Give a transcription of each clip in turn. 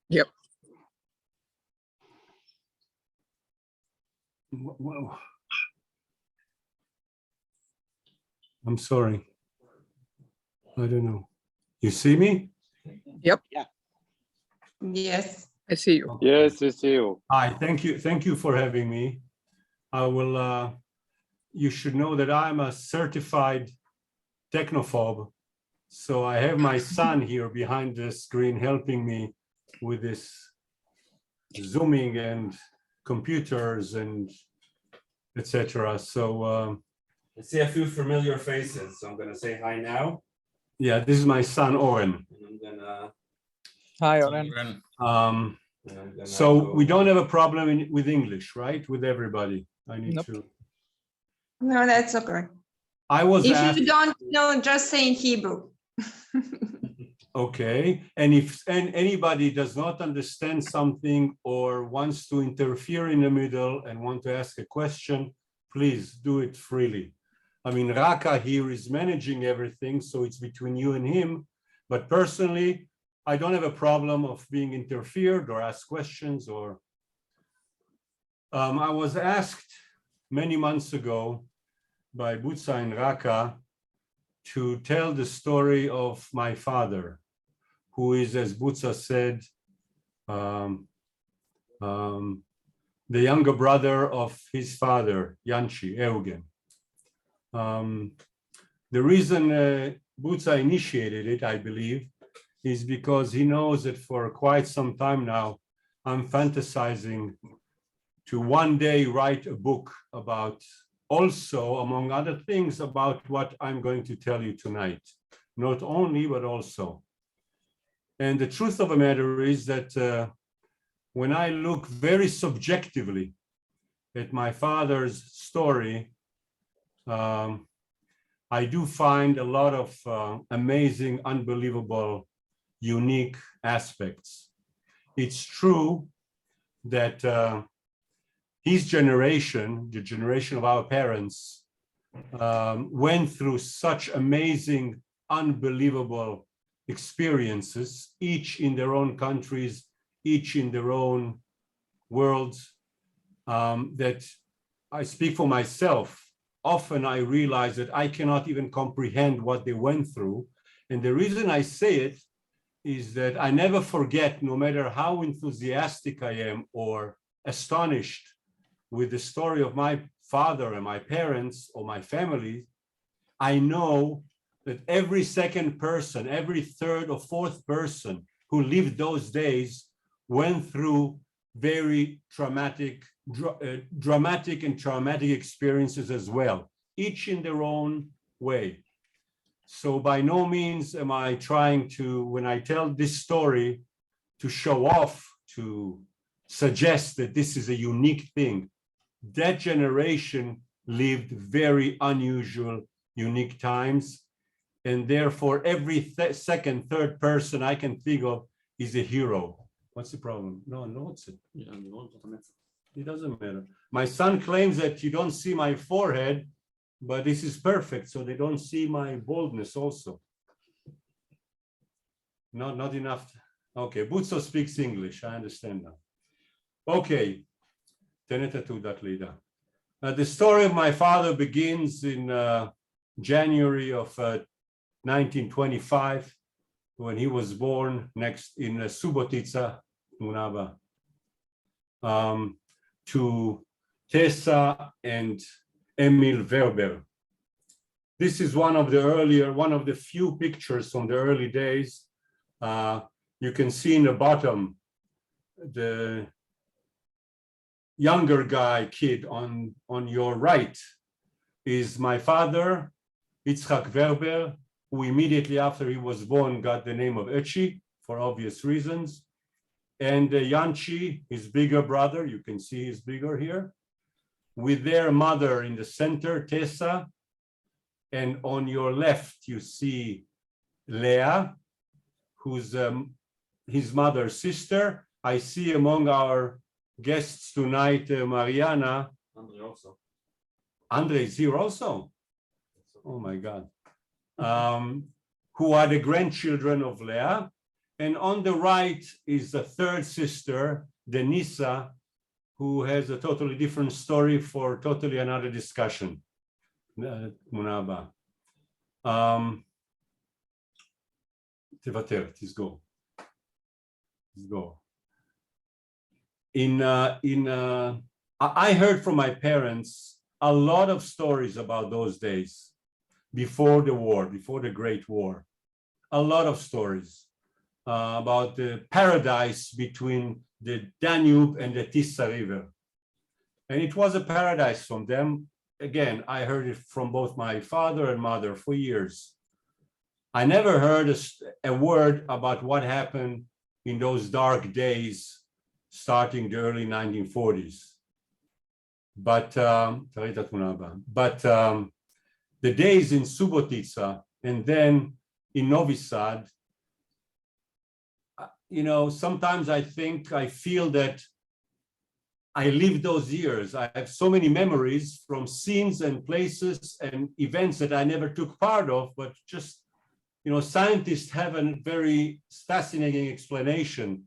Yep. Whoa. I'm sorry. I don't know. You see me? Yep. Yeah. Yes. I see you. Yes, I see you. Hi, thank you. Thank you for having me. I will, you should know that I'm a certified technophobe. So I have my son here behind the screen helping me with this Zooming and computers and etc. So I see a few familiar faces. So I'm going to say hi now. Yeah, this is my son, Oren. And I'm gonna, Hi, Oren. so we don't have a problem with English, right? With everybody. I need Nope. to. No, that's okay. I was If asked. you don't know, just say in Hebrew. Okay, and if anybody does not understand something or wants to interfere in the middle and want to ask a question, please do it freely. I mean, Raka here is managing everything, so it's between you and him. But personally, I don't have a problem of being interfered or ask questions or. I was asked many months ago by Butza and Raka to tell the story of my father, who is, as Butza said, the younger brother of his father, Yanchi, Eugen. The reason Butza initiated it, I believe, is because he knows that for quite some time now, I'm fantasizing to one day write a book about also, among other things, about what I'm going to tell you tonight. Not only, but also. And the truth of the matter is that when I look very subjectively at my father's story, I do find a lot of amazing, unbelievable, unique aspects. It's true that his generation, the generation of our parents, went through such amazing, unbelievable experiences, each in their own countries, each in their own worlds, that I speak for myself. Often I realize that I cannot even comprehend what they went through. And the reason I say it is that I never forget, no matter how enthusiastic I am or astonished with the story of my father and my parents or my family, I know that every second person, every third or fourth person who lived those days went through very dramatic and traumatic experiences as well, each in their own way. So by no means am I trying to, when I tell this story, to show off, to suggest that this is a unique thing. That generation lived very unusual, unique times. And therefore, every second, third person I can think of is a hero. What's the problem? No, what's it? It doesn't matter. My son claims that you don't see my forehead, but this is perfect, so they don't see my baldness also. Not enough. Okay, Butzo speaks English, I understand now. Okay, the story of my father begins in January of 1925, when he was born next in Subotica, Munaba, to Tessa and Emil Werber. This is one of the few pictures from the early days. You can see in the bottom, the younger kid on your right is my father, Itzhak Werber, who immediately after he was born got the name of Echi for obvious reasons. And Yanchi, his bigger brother, you can see he's bigger here, with their mother in the center, Tessa. And on your left, you see Leah, who's his mother's sister. I see among our guests tonight, Mariana. Andre also. Andre is here also. Oh my God. Who are the grandchildren of Leah. And on the right is the third sister, Denisa, who has a totally different story for totally another discussion. Munaba. Tevater, go. Go. I heard from my parents a lot of stories about those days before the war, before the Great War. A lot of stories about the paradise between the Danube and the Tisa River. And it was a paradise from them. Again, I heard it from both my father and mother for years. I never heard a word about what happened in those dark days starting the early 1940s. But the days in Subotica and then in Novi Sad, sometimes I feel that I lived those years. I have so many memories from scenes and places and events that I never took part of, but just, scientists have a very fascinating explanation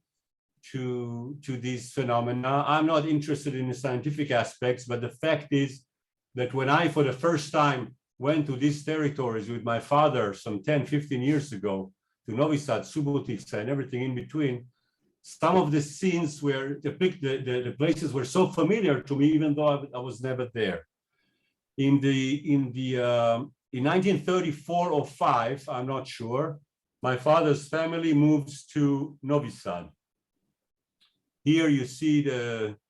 to these phenomena. I'm not interested in the scientific aspects, but the fact is that when I, for the first time, went to these territories with my father some 10, 15 years ago, to Novi Sad, Subotica, and everything in between, some of the scenes where the places were so familiar to me, even though I was never there. In 1934 or 5, I'm not sure, my father's family moves to Novi Sad. Here you see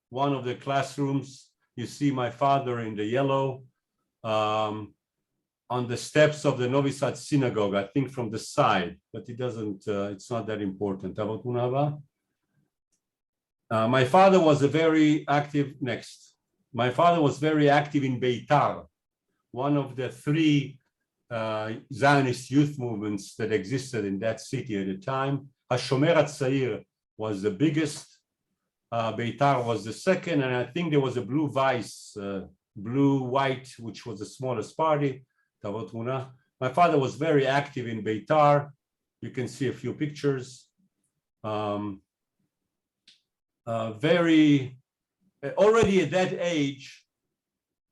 one of the classrooms. You see my father in the yellow on the steps of the Novi Sad synagogue, I think from the side, but it's not that important. My father was My father was very active in Beitar, one of the 3 Zionist youth movements that existed in that city at the time. HaShomer HaTzair was the biggest. Beitar was the second, and I think there was a blue-white, which was the smallest party. My father was very active in Beitar. You can see a few pictures. Already at that age,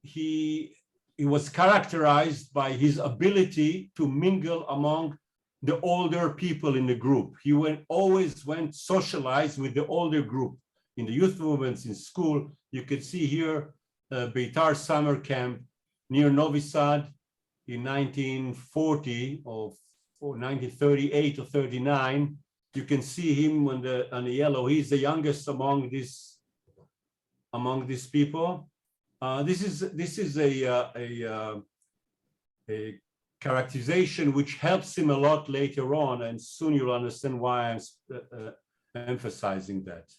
he was characterized by his ability to mingle among the older people in the group. He always went socialized with the older group. In the youth movements in school, you can see here Beitar summer camp near Novi Sad in 1940 or 1938 or 39. You can see him on the yellow. He's the youngest among these people. This is a characterization which helps him a lot later on, and soon you'll understand why I'm emphasizing that.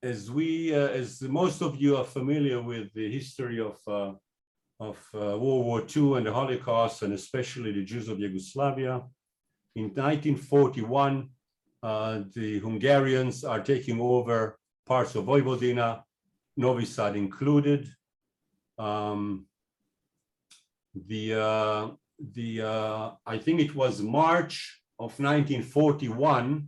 As most of you are familiar with the history of World War II and the Holocaust, and especially the Jews of Yugoslavia, in 1941, the Hungarians are taking over parts of Vojvodina, Novi Sad included. I think it was March of 1941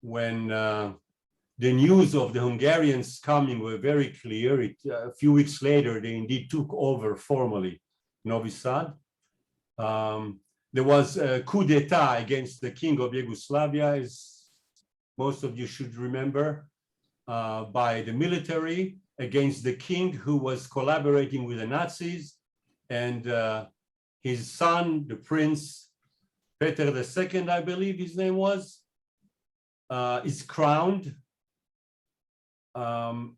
when the news of the Hungarians coming were very clear. A few weeks later, they indeed took over formally Novi Sad. There was a coup d'etat against the king of Yugoslavia, as most of you should remember, by the military against the king, who was collaborating with the Nazis, and his son, the Prince Peter II, I believe his name was, is crowned. And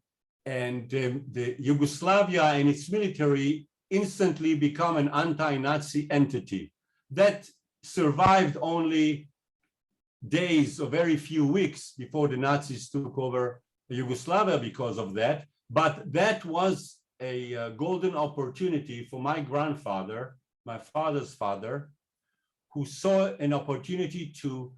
the Yugoslavia and its military instantly become an anti-Nazi entity that survived only days or very few weeks before the Nazis took over Yugoslavia because of that. But that was a golden opportunity for my grandfather, my father's father, who saw an opportunity to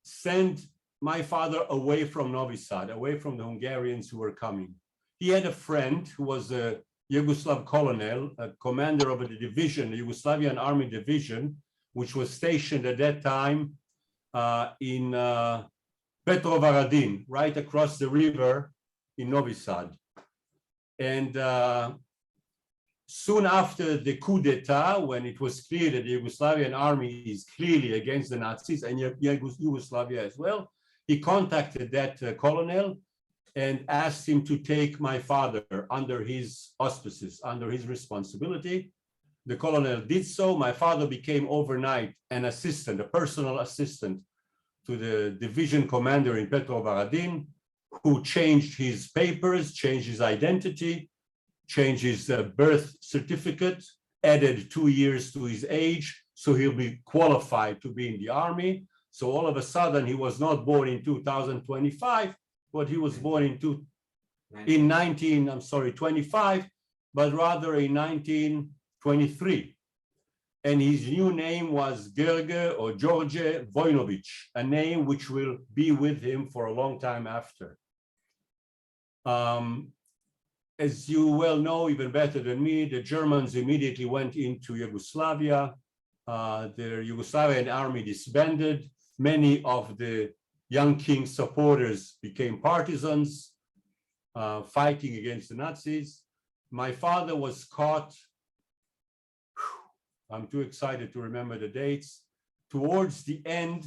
send my father away from Novi Sad, away from the Hungarians who were coming. He had a friend who was a Yugoslav colonel, a commander of the division, the Yugoslavian Army Division, which was stationed at that time in Petrovaradin, right across the river in Novi Sad. And soon after the coup d'etat, when it was clear that the Yugoslavian army is clearly against the Nazis and Yugoslavia as well, he contacted that colonel and asked him to take my father under his auspices, under his responsibility. The colonel did so. My father became overnight an assistant, a personal assistant to the division commander in Petrovaradin, who changed his papers, changed his identity, changed his birth certificate, added 2 years to his age, so he'll be qualified to be in the army. So all of a sudden, he was not born in 2025, but he was born in 25, but rather in 1923. And his new name was George or George Vojnovic, a name which will be with him for a long time after. As you well know, even better than me, the Germans immediately went into Yugoslavia. The Yugoslavian army disbanded. Many of the young king's supporters became partisans, fighting against the Nazis. My father was caught, I'm too excited to remember the dates, towards the end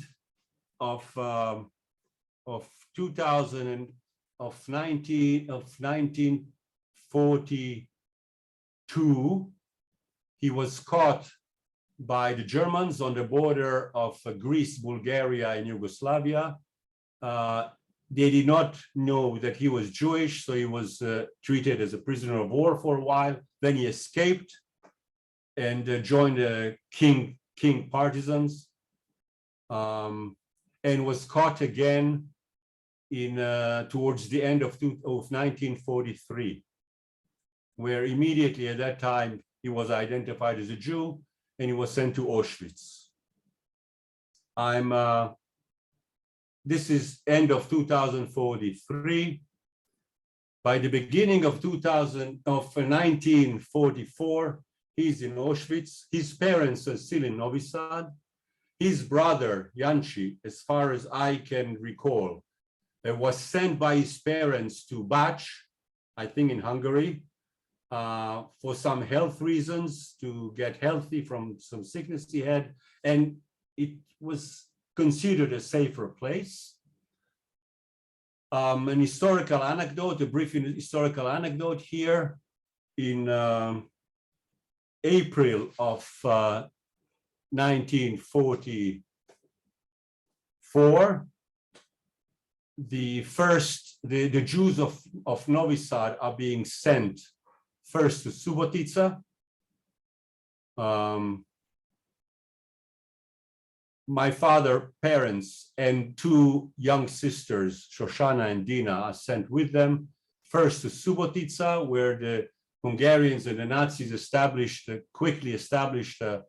of 1942. He was caught by the Germans on the border of Greece, Bulgaria, and Yugoslavia. They did not know that he was Jewish, so he was treated as a prisoner of war for a while. Then he escaped and joined the king partisans, and was caught again in towards the end of 1943, where immediately at that time he was identified as a Jew and he was sent to Auschwitz. This is end of 2043. By the beginning of 1944, he's in Auschwitz. His parents are still in Novi Sad. His brother, Janci, as far as I can recall, was sent by his parents to Bac, I think in Hungary, for some health reasons, to get healthy from some sickness he had. And it was considered a safer place. An historical anecdote, a brief historical anecdote here. In April of 1944, the Jews of Novi Sad are being sent first to Subotica. My father's parents and two young sisters, Shoshana and Dina, are sent with them first to Subotica, where the Hungarians and the Nazis quickly established a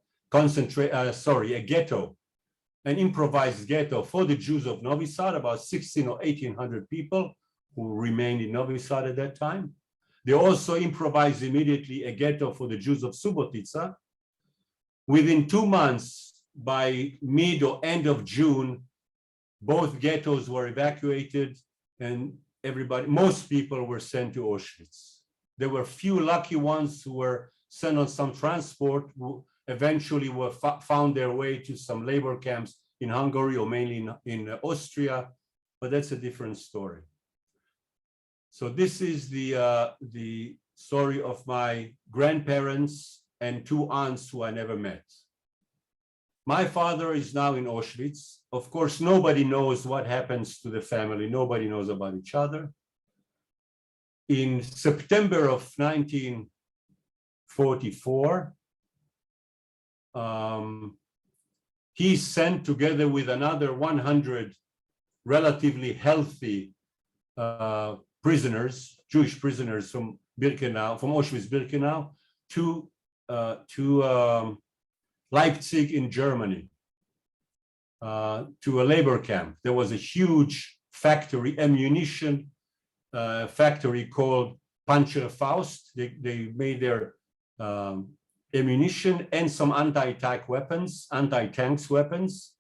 ghetto, an improvised ghetto for the Jews of Novi Sad, about 1,600 or 1,800 people who remained in Novi Sad at that time. They also improvised immediately a ghetto for the Jews of Subotica. Within 2 months, by mid or end of June, both ghettos were evacuated and most people were sent to Auschwitz. There were few lucky ones who were sent on some transport who eventually found their way to some labor camps in Hungary or mainly in Austria, but that's a different story. So this is the story of my grandparents and two aunts who I never met. My father is now in Auschwitz. Of course, nobody knows what happens to the family. Nobody knows about each other. In September of 1944, he sent together with another 100 relatively healthy prisoners, Jewish prisoners from Birkenau, from Auschwitz-Birkenau, to Leipzig in Germany, to a labor camp. There was a huge factory, ammunition factory called Panzerfaust. They made their ammunition and some anti-tank weapons, anti-tanks weapons.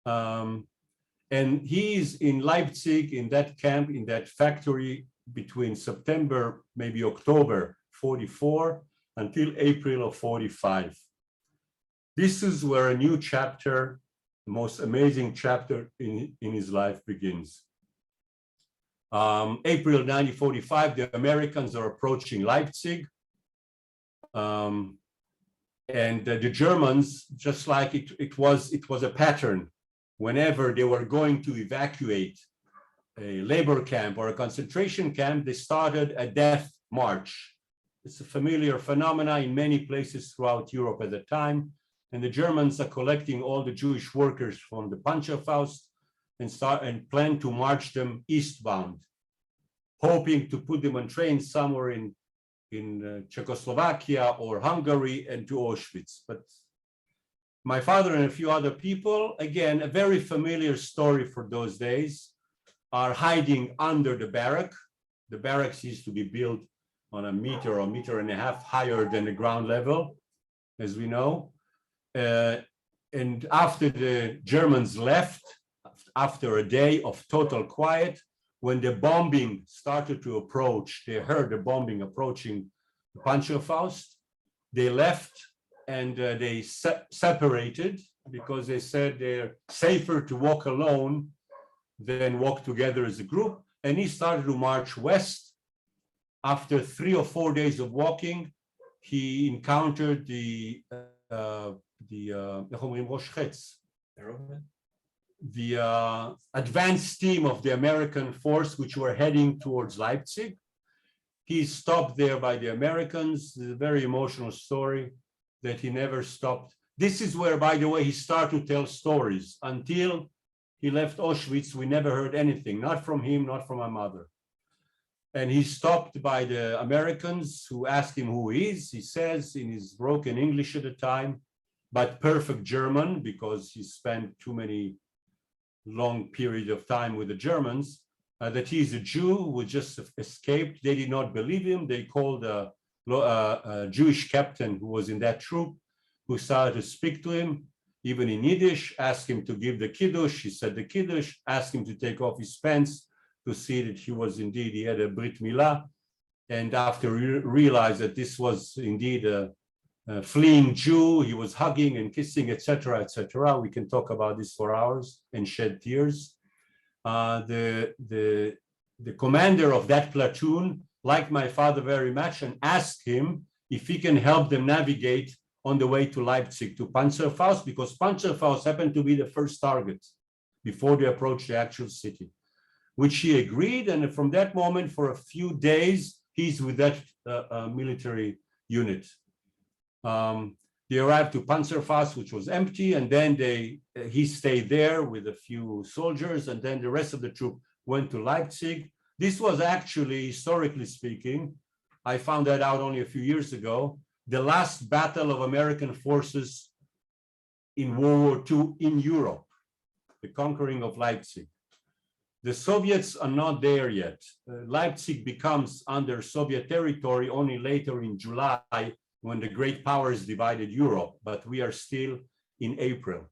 And he is in Leipzig, in that camp, in that factory between September, maybe October 44 until April of 45. This is where a new chapter, the most amazing chapter in his life begins. April 1945, the Americans are approaching Leipzig. And the Germans, just like it was a pattern, whenever they were going to evacuate a labor camp or a concentration camp, they started a death march. It's a familiar phenomenon in many places throughout Europe at the time. And the Germans are collecting all the Jewish workers from the Panzerfaust and plan to march them eastbound, hoping to put them on trains somewhere in Czechoslovakia or Hungary and to Auschwitz. But my father and a few other people, again, a very familiar story for those days, are hiding under the barrack. The barracks used to be built on a meter or meter and a half higher than the ground level, as we know. And after the Germans left, after a day of total quiet, when the bombing started to approach, they heard the bombing approaching the Panzerfaust, they left and they separated because they said they're safer to walk alone than walk together as a group. And he started to march west. After 3 or 4 days of walking, he encountered the advanced team of the American force, which were heading towards Leipzig. He stopped there by the Americans. It's a very emotional story that he never stopped. This is where, by the way, he started to tell stories. Until he left Auschwitz, we never heard anything, not from him, not from my mother. And he stopped by the Americans who asked him who he is. He says in his broken English at the time, but perfect German, because he spent too many long period of time with the Germans, that he's a Jew who just escaped. They did not believe him. They called a Jewish captain who was in that troop, who started to speak to him, even in Yiddish, asked him to give the Kiddush. He said the Kiddush, asked him to take off his pants to see that he had a Brit Milah. And after realized that this was indeed a fleeing Jew, he was hugging and kissing, etc., etc. We can talk about this for hours and shed tears. The commander of that platoon liked my father very much and asked him if he can help them navigate on the way to Leipzig to Panzerfaust, because Panzerfaust happened to be the first target before they approached the actual city, which he agreed. And from that moment, for a few days, he's with that military unit. They arrived to Panzerfaust, which was empty, and then he stayed there with a few soldiers, and then the rest of the troop went to Leipzig. This was actually, historically speaking, I found that out only a few years ago, the last battle of American forces in World War II in Europe, the conquering of Leipzig. The Soviets are not there yet. Leipzig becomes under Soviet territory only later in July, when the great powers divided Europe, but we are still in April.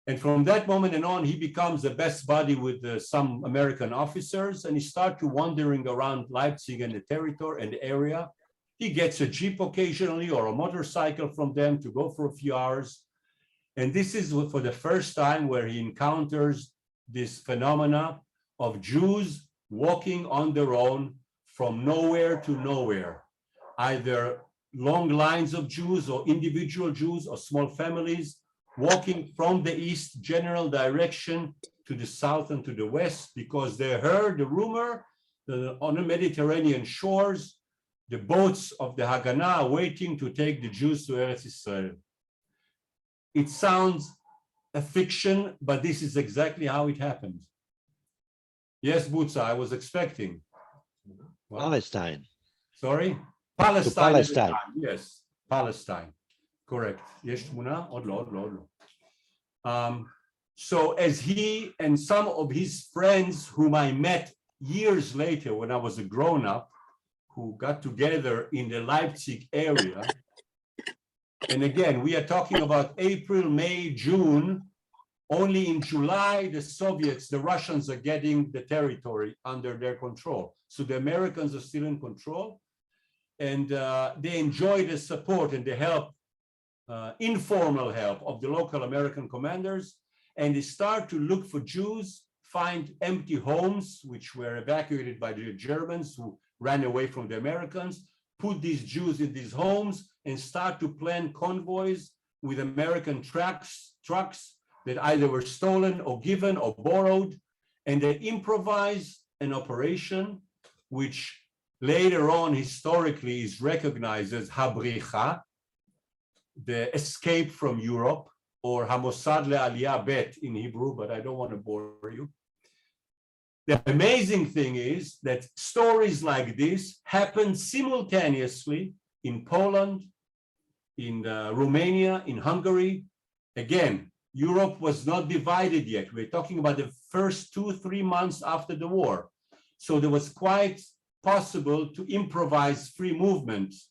And from that moment and on, he becomes the best buddy with some American officers, and he starts wandering around Leipzig and the territory and the area. He gets a Jeep occasionally or a motorcycle from them to go for a few hours. And this is for the first time where he encounters this phenomena of Jews walking on their own from nowhere to nowhere, either long lines of Jews or individual Jews or small families walking from the east general direction to the south and to the west, because they heard the rumor that on the Mediterranean shores, the boats of the Haganah are waiting to take the Jews to Eretz Israel. It sounds a fiction, but this is exactly how it happened. Yes, Butza, I was expecting. What? Palestine. Sorry? Palestine. Palestine. Yes, Palestine. Correct. Yes, Muna? So as he and some of his friends whom I met years later when I was a grown-up, who got together in the Leipzig area. And again, we are talking about April, May, June. Only in July, the Soviets, the Russians are getting the territory under their control. So the Americans are still in control. And they enjoy the support and the help, informal help of the local American commanders. And they start to look for Jews, find empty homes, which were evacuated by the Germans who ran away from the Americans, put these Jews in these homes and start to plan convoys with American trucks that either were stolen or given or borrowed. And they improvise an operation which later on historically is recognized as Habricha, the escape from Europe, or Hamosad le'aliyah bet in Hebrew, but I don't want to bore you. The amazing thing is that stories like this happen simultaneously in Poland, in Romania, in Hungary. Again, Europe was not divided yet. We're talking about the first 2-3 months after the war. So there was quite possible to improvise free movements,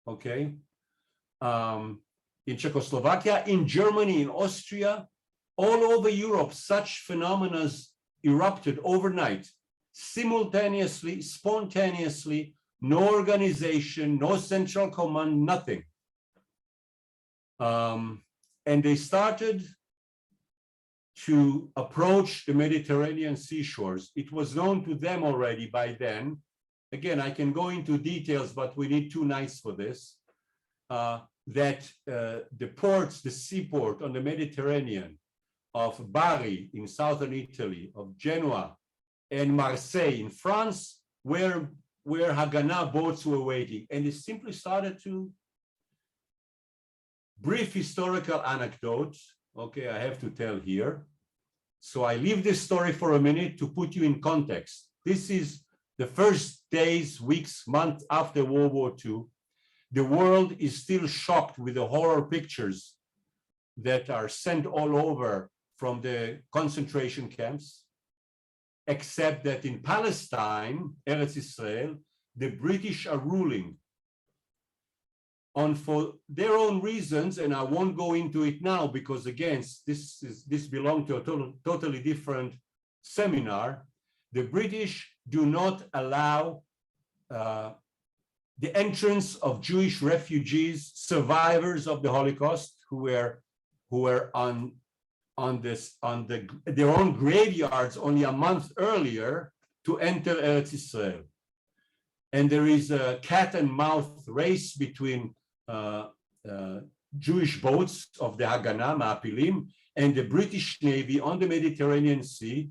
okay? In Czechoslovakia, in Germany, in Austria, all over Europe, such phenomena erupted overnight, simultaneously, spontaneously, no organization, no central command, nothing. And they started to approach the Mediterranean seashores. It was known to them already by then. Again, I can go into details, but we need 2 nights for this, that the ports, the seaport on the Mediterranean of Bari in southern Italy, of Genoa and Marseille in France, where Haganah boats were waiting. And it simply started to, brief historical anecdote, okay, I have to tell here. So I leave this story for a minute to put you in context. This is the first days, weeks, months after World War II. The world is still shocked with the horror pictures that are sent all over from the concentration camps, except that in Palestine, Eretz Israel, the British are ruling on for their own reasons, and I won't go into it now because again, this belongs to a totally different seminar. The British do not allow the entrance of Jewish refugees, survivors of the Holocaust, who were on their own graveyards only a month earlier, to enter Eretz Israel. And there is a cat and mouse race between Jewish boats of the Haganah, Ma'apilim, and the British Navy on the Mediterranean Sea.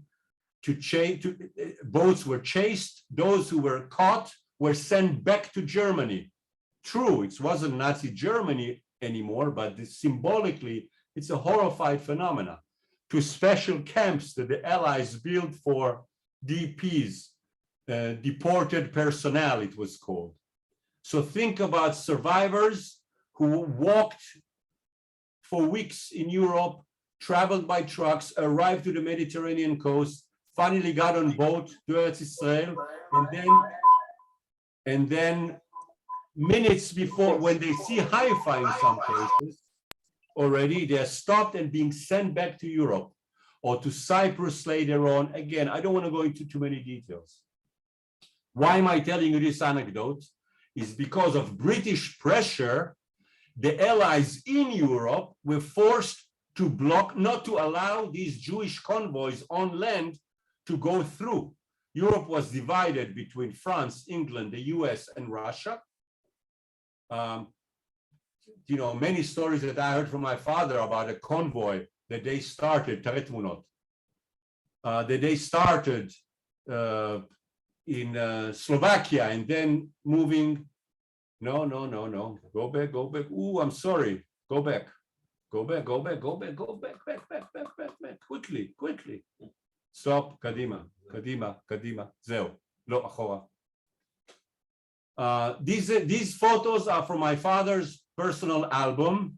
Boats were chased. Those who were caught were sent back to Germany. True, it wasn't Nazi Germany anymore, but symbolically, it's a horrified phenomena, to special camps that the Allies built for DPs, deported personnel, it was called. So think about survivors who walked for weeks in Europe, traveled by trucks, arrived to the Mediterranean coast, finally got on boat to Eretz Israel, and then minutes before, when they see Haifa in some cases, already they are stopped and being sent back to Europe or to Cyprus later on. Again, I don't want to go into too many details. Why am I telling you this anecdote? Is because of British pressure, the Allies in Europe were forced to block, not to allow these Jewish convoys on land to go through. Europe was divided between France, England, the US, and Russia. You know, many stories that I heard from my father about a convoy that they started, that they started in Slovakia and then moving. No. Go back. Ooh, I'm sorry. Go back. Back. Quickly. Stop. Kadima. Zeo. Lo, achora. These photos are from my father's personal album.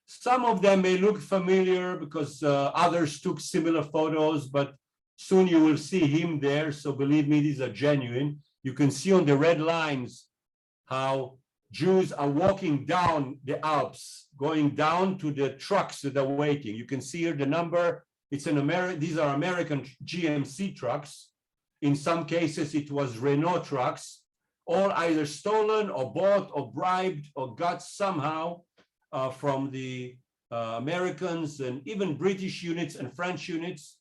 Some of them may look familiar because others took similar photos, but soon you will see him there. So believe me, these are genuine. You can see on the red lines how Jews are walking down the Alps, going down to the trucks that are waiting. You can see here the number. It's an American. These are American GMC trucks. In some cases, it was Renault trucks, all either stolen or bought or bribed or got somehow from the Americans and even British units and French units.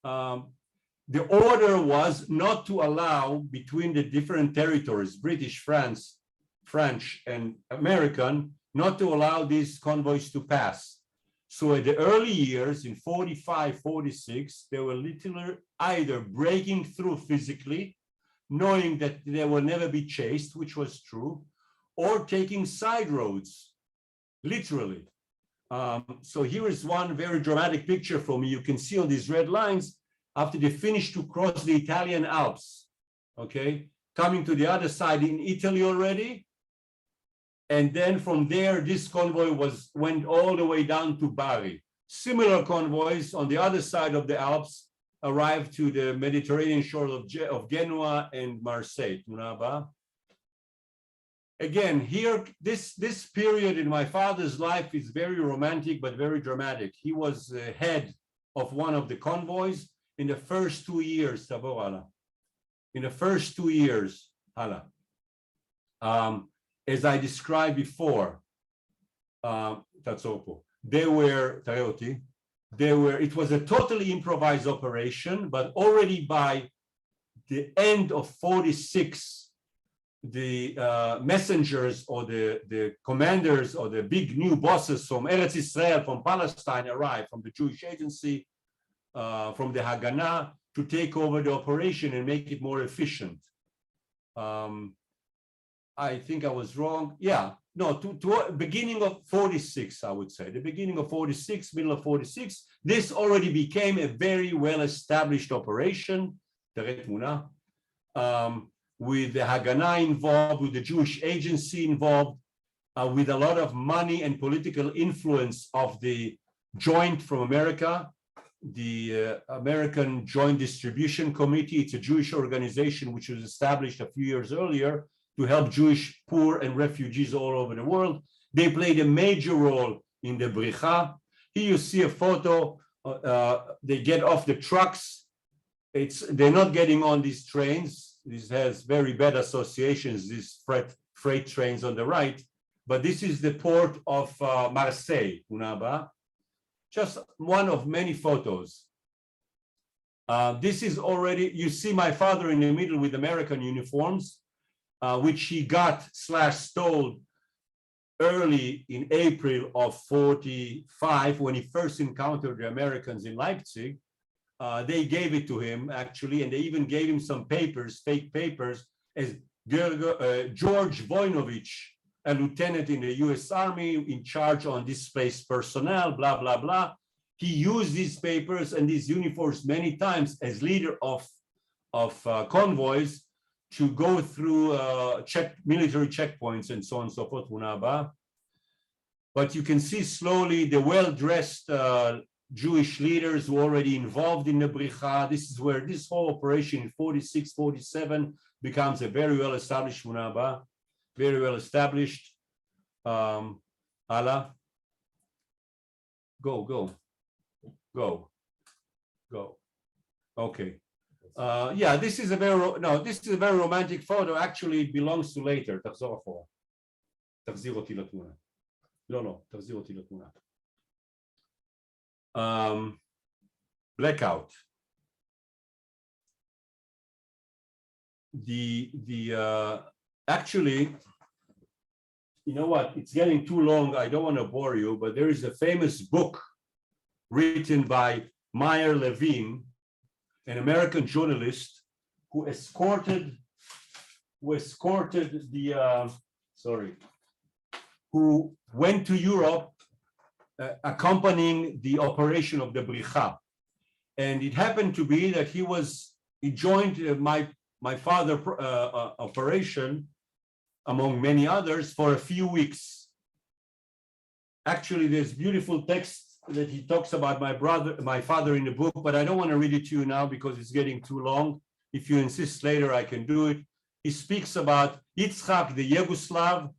The order was not to allow between the different territories, British, France, French, and American, not to allow these convoys to pass. So in the early years, in 45, 46, they were literally either breaking through physically, knowing that they will never be chased, which was true, or taking side roads, literally. So here is one very dramatic picture for me. You can see on these red lines, after they finished to cross the Italian Alps, okay, coming to the other side in Italy already. And then from there, this convoy went all the way down to Bari. Similar convoys on the other side of the Alps arrived to the Mediterranean shores of Genoa and Marseille. Again, here, this period in my father's life is very romantic, but very dramatic. He was the head of one of the convoys in the first 2 years, in the first 2 years, as I described before, it was a totally improvised operation, but already by the end of 46, the messengers or the commanders or the big new bosses from Eretz Israel, from Palestine arrived, from the Jewish Agency, from the Haganah, to take over the operation and make it more efficient. I think I was wrong. Yeah, no, to beginning of 46, I would say. The beginning of 46, middle of 46, this already became a very well-established operation, with the Haganah involved, with the Jewish Agency involved, with a lot of money and political influence of the Joint from America, the American Joint Distribution Committee. It's a Jewish organization which was established a few years earlier to help Jewish poor and refugees all over the world. They played a major role in the Bricha. Here you see a photo. They get off the trucks. They're not getting on these trains. This has very bad associations, these freight trains on the right. But this is the port of Marseille, just one of many photos. This is already, you see my father in the middle with American uniforms, which he got / stole early in April of 45, when he first encountered the Americans in Leipzig. They gave it to him, actually, and they even gave him some papers, fake papers, as George Voinovich, a lieutenant in the US Army in charge on displaced personnel, blah, blah, blah. He used these papers and these uniforms many times as leader of convoys to go through military checkpoints and so on and so forth. But you can see slowly the well-dressed Jewish leaders who are already involved in the Bricha. This is where this whole operation in 46, 47 becomes a very well-established very well-established. Allah. Go. Okay. Yeah, this is a very romantic photo. Actually, it belongs to later. תחזור אחורה. תחזיר אותי לתמונה. לא, תחזיר אותי לתמונה. Blackout. Actually, you know what? It's getting too long. I don't want to bore you, but there is a famous book written by Meyer Levine, an American journalist who escorted who went to Europe accompanying the operation of the Bricha. And it happened to be that he joined my father operation, among many others, for a few weeks. Actually, there's beautiful text that he talks about my father in the book, but I don't want to read it to you now because it's getting too long. If you insist later, I can do it. he speaks about Itzhak the Yugoslav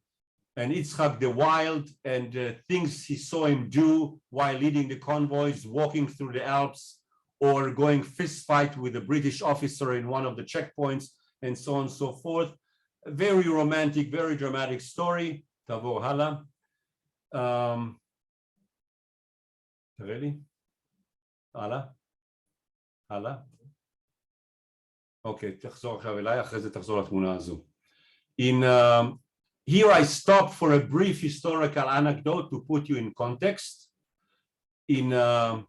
and Itzhak the Wild and things he saw him do while leading the convoys, walking through the Alps, or going fist fight with a British officer in one of the checkpoints, and so on and so forth. A very romantic, very dramatic story. Tavor hala. Really? Hala? Hala? אוקיי, תחזור עכשיו אליי, אחרי זה תחזור לתמונה הזו. Here I stop for a brief historical anecdote to put you in context. On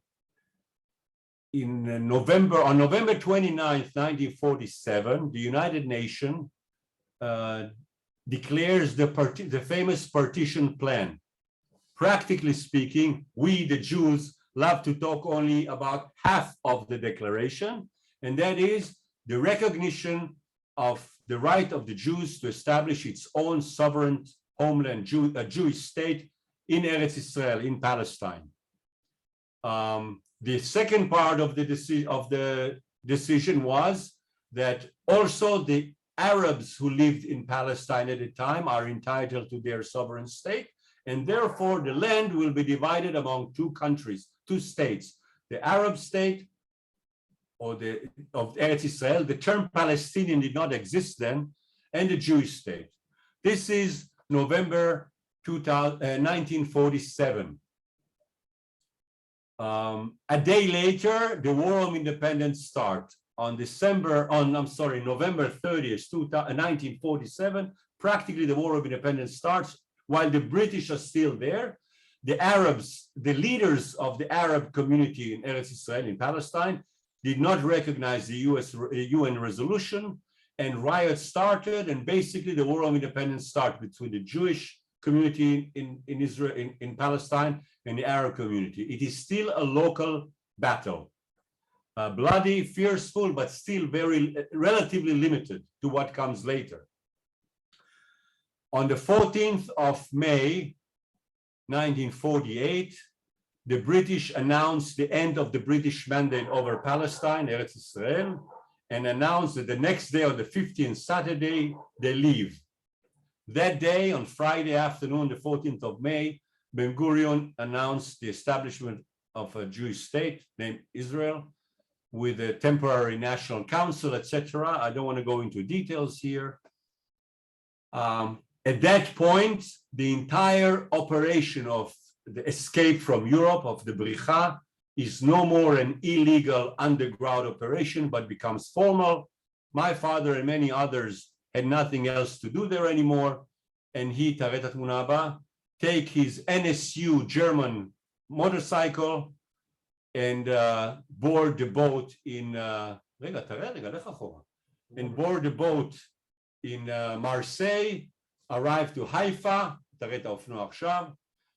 November 29th, 1947, the United Nations declares the famous partition plan. Practically speaking, we, the Jews, love to talk only about half of the declaration, and that is the recognition of the right of the Jews to establish its own sovereign homeland, a Jewish state in Eretz Israel, in Palestine. The second part of the decision was that also the Arabs who lived in Palestine at the time are entitled to their sovereign state, and therefore the land will be divided among two countries, two states, the Arab state of Eretz Israel. The term Palestinian did not exist then, and the Jewish state. This is November 1947. A day later, the War of Independence starts. On November 30th, 1947, practically the War of Independence starts while the British are still there. The Arabs, the leaders of the Arab community in Eretz Israel, in Palestine, did not recognize the UN resolution, and riots started, and basically the War of Independence started between the Jewish community in Israel, in Palestine, and the Arab community. It is still a local battle, bloody, fearful, but still relatively limited to what comes later. On the 14th of May, 1948, the British announced the end of the British mandate over Palestine, Eretz Israel, and announced that the next day, on the 15th, Saturday, they leave. That day, on Friday afternoon, the 14th of May, Ben-Gurion announced the establishment of a Jewish state named Israel with a temporary national council, etc. I don't want to go into details here. At that point, the entire operation of the escape from Europe, of the Bricha, is no more an illegal underground operation, but becomes formal. My father and many others had nothing else to do there anymore, and he, Taret Munaba, take his NSU German motorcycle and board the boat in Marseille, arrive to Haifa,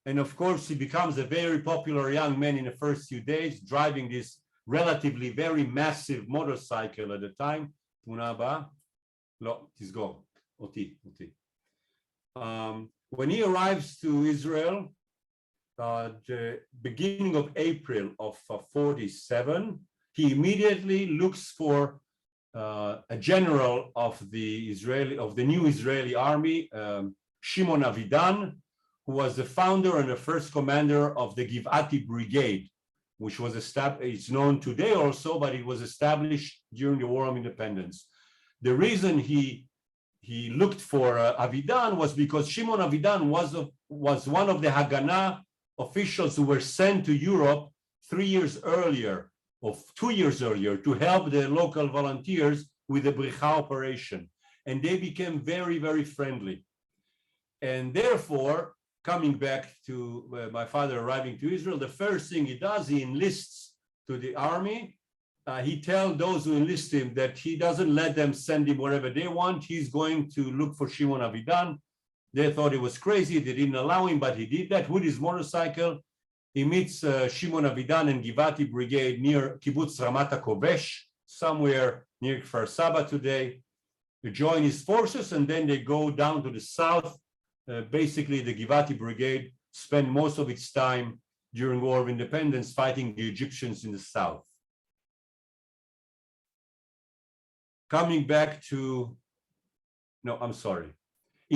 and of course, he becomes a very popular young man in the first few days, driving this relatively very massive motorcycle at the time. When he arrives to Israel, the beginning of April of 47, he immediately looks for a general of the new Israeli army, Shimon Avidan, who was the founder and the first commander of the Givati Brigade, which was established, it's known today also, but it was established during the War of Independence. The reason he looked for Avidan was because Shimon Avidan was one of the Haganah officials who were sent to Europe 3 years earlier, or 2 years earlier, to help the local volunteers with the Bricha operation. And they became very, very friendly. And therefore, coming back to my father arriving to Israel, the first thing he does, he enlists to the army. He tells those who enlist him that he doesn't let them send him wherever they want. He's going to look for Shimon Avidan. They thought he was crazy. They didn't allow him, but he did that with his motorcycle. He meets Shimon Avidan and Givati Brigade near Kibbutz Ramat HaKovesh, somewhere near Kfar Saba today. They join his forces, and then they go down to the south. Basically, the Givati Brigade spent most of its time during War of Independence fighting the Egyptians in the south. Coming back to no, I'm sorry.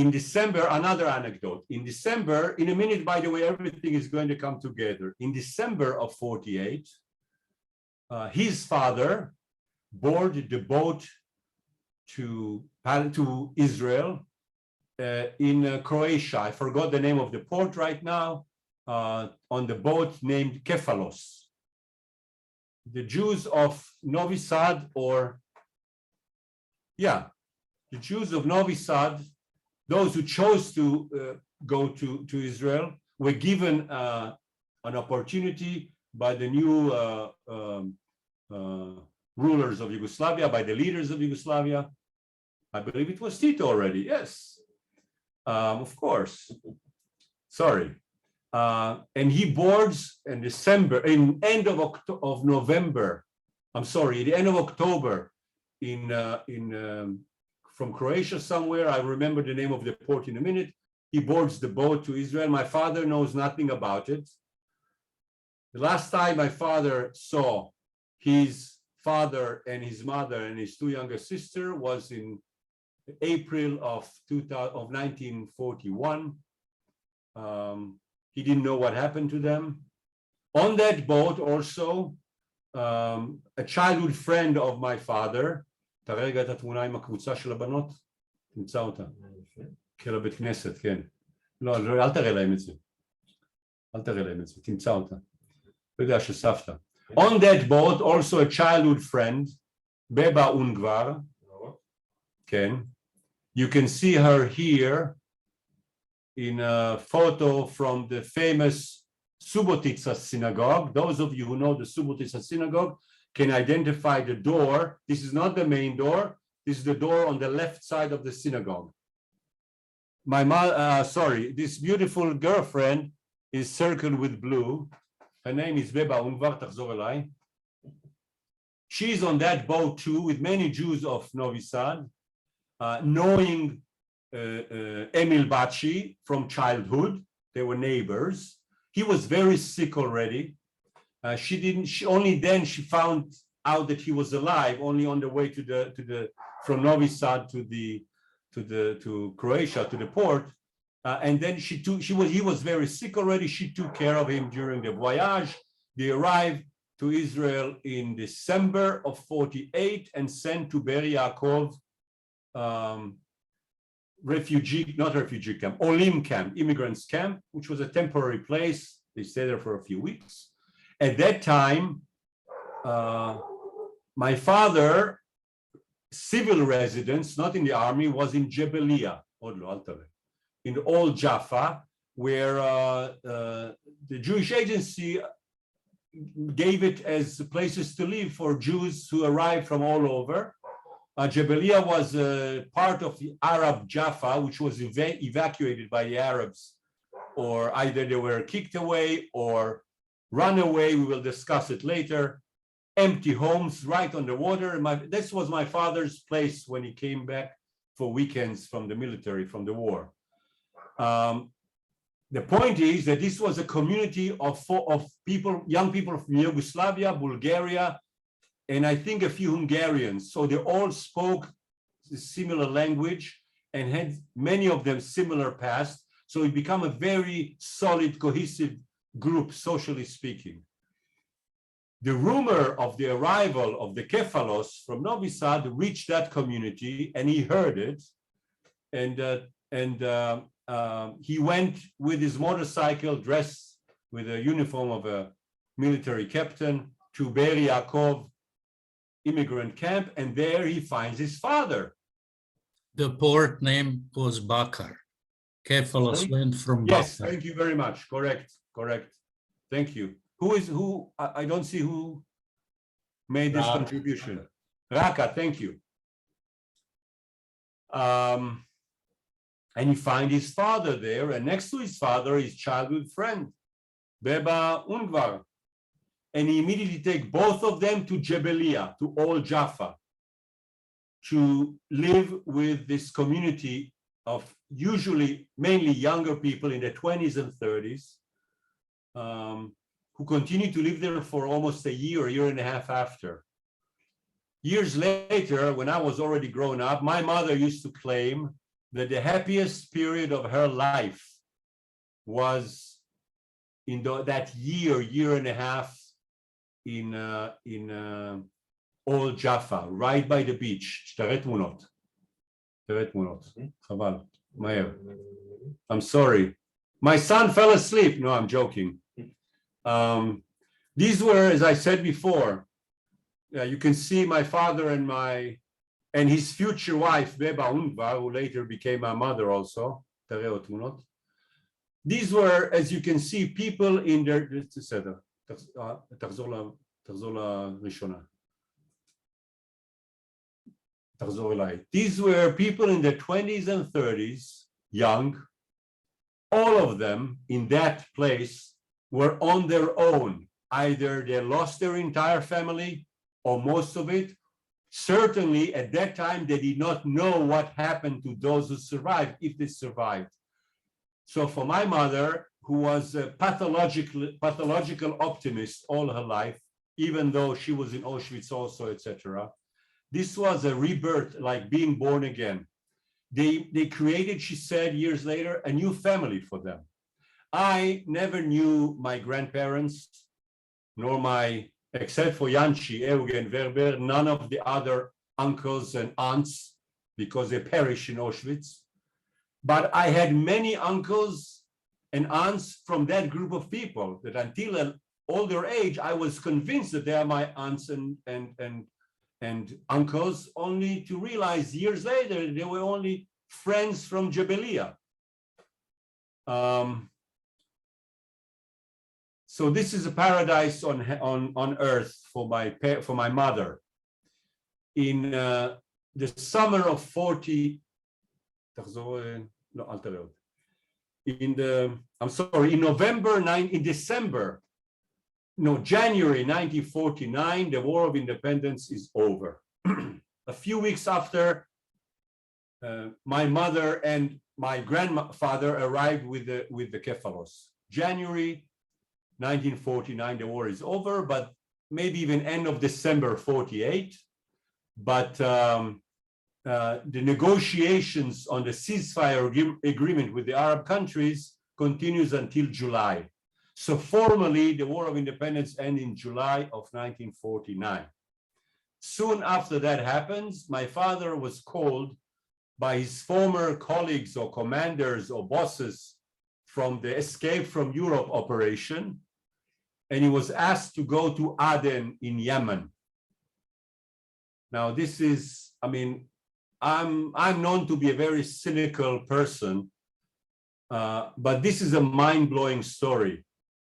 In December, another anecdote. In December, in a minute, by the way, everything is going to come together. In December of 48, his father boarded the boat to Israel in Croatia. I forgot the name of the port right now. On the boat named Kefalos. The Jews of Novi Sad, the Jews of Novi Sad, those who chose to go to Israel, were given an opportunity by the new rulers of Yugoslavia, by the leaders of Yugoslavia. I believe it was Tito already, yes, of course, sorry. And he boards in end of November, I'm sorry, the end of October from Croatia somewhere. I remember the name of the port in a minute. He boards the boat to Israel. My father knows nothing about it. The last time my father saw his father and his mother and his two younger sisters was in April of 1941. He didn't know what happened to them. On that boat also, a childhood friend of my father, תראה את התמונה עם הקבוצה של הבנות, תמצא אותה, לבית כנסת, כן. לא, אל תראה להם את זה. אל תראה להם את זה, תמצא אותה. בגלל שסבתא. On that boat, also a childhood friend, Beba Ungvar, כן. You can see her here in a photo from the famous Subotica synagogue. Those of you who know the Subotica synagogue can identify the door. This is not the main door. This is the door on the left side of the synagogue. This beautiful girlfriend is circled with blue. Her name is Beba Ungvar, תחזור אליי. She's on that boat too with many Jews of Novi Sad, knowing Emil Baci from childhood. They were neighbors. He was very sick already. Only then she found out that he was alive, only on the way from Novi Sad to Croatia, to the port. And then he was very sick already. She took care of him during the voyage. They arrived to Israel in December of 48 and sent to Be'er Yaakov, Olim camp, immigrants camp, which was a temporary place. They stayed there for a few weeks. At that time, my father, civil residence, not in the army, was in Jebelia, in the old Jaffa, where the Jewish agency gave it as places to live for Jews who arrived from all over. Jebelia was part of the Arab Jaffa, which was evacuated by the Arabs, or either they were kicked away or run away. We will discuss it later. Empty homes right on the water. This was my father's place when he came back for weekends from the military, from the war. The point is that this was a community of people, young people from Yugoslavia, Bulgaria, and I think a few Hungarians. So they all spoke a similar language and had many of them similar past. So it became a very solid, cohesive group, socially speaking. The rumor of the arrival of the Kefalos from Novi Sad reached that community, and he heard it. And he went with his motorcycle, dressed with a uniform of a military captain, to Be'er Yaakov immigrant camp, and there he finds his father. The port name was Bakar. Kefalos went from Yes, Bakar. thank you very much. Correct. Thank you. Who? I don't see who made this contribution. Raka, thank you. And he finds his father there, and next to his father, his childhood friend, Beba Ungvar. And he immediately takes both of them to Jebelia, to Old Jaffa, to live with this community of usually mainly younger people in their 20s and 30s, who continue to live there for almost a year and a half after. Years later, when I was already grown up, my mother used to claim that the happiest period of her life was in that year and a half in Old Jaffa, right by the beach. תראה תמונות. חבל, מהר. I'm sorry. My son fell asleep. No, I'm joking. These were, as I said before, you can see my father and his future wife, Beba Unva, who later became my mother also. These were, as you can see, people in their, these were people in their 20s and 30s, young. All of them in that place were on their own. Either they lost their entire family or most of it. Certainly at that time, they did not know what happened to those who survived, if they survived. So for my mother, who was a pathological optimist all her life, even though she was in Auschwitz also, etc., this was a rebirth, like being born again. They created, she said years later, a new family for them. I never knew my grandparents, nor except for Yanchi, Itzhak Werber, none of the other uncles and aunts, because they perished in Auschwitz. But I had many uncles and aunts from that group of people that until an older age, I was convinced that they are my aunts and uncles, only to realize years later they were only friends from Jabalia. So this is a paradise on earth for my mother. In the summer of 40, January 1949, the War of Independence is over. A few weeks after, my mother and my grandfather arrived with the Kefalos. January 1949, the war is over, but maybe even end of December 48. But the negotiations on the ceasefire agreement with the Arab countries continues until July. So formally, the War of Independence ends in July of 1949. Soon after that happens, my father was called by his former colleagues or commanders or bosses from the Escape from Europe operation, and he was asked to go to Aden in Yemen. Now, this is, I mean, I'm known to be a very cynical person, but this is a mind-blowing story.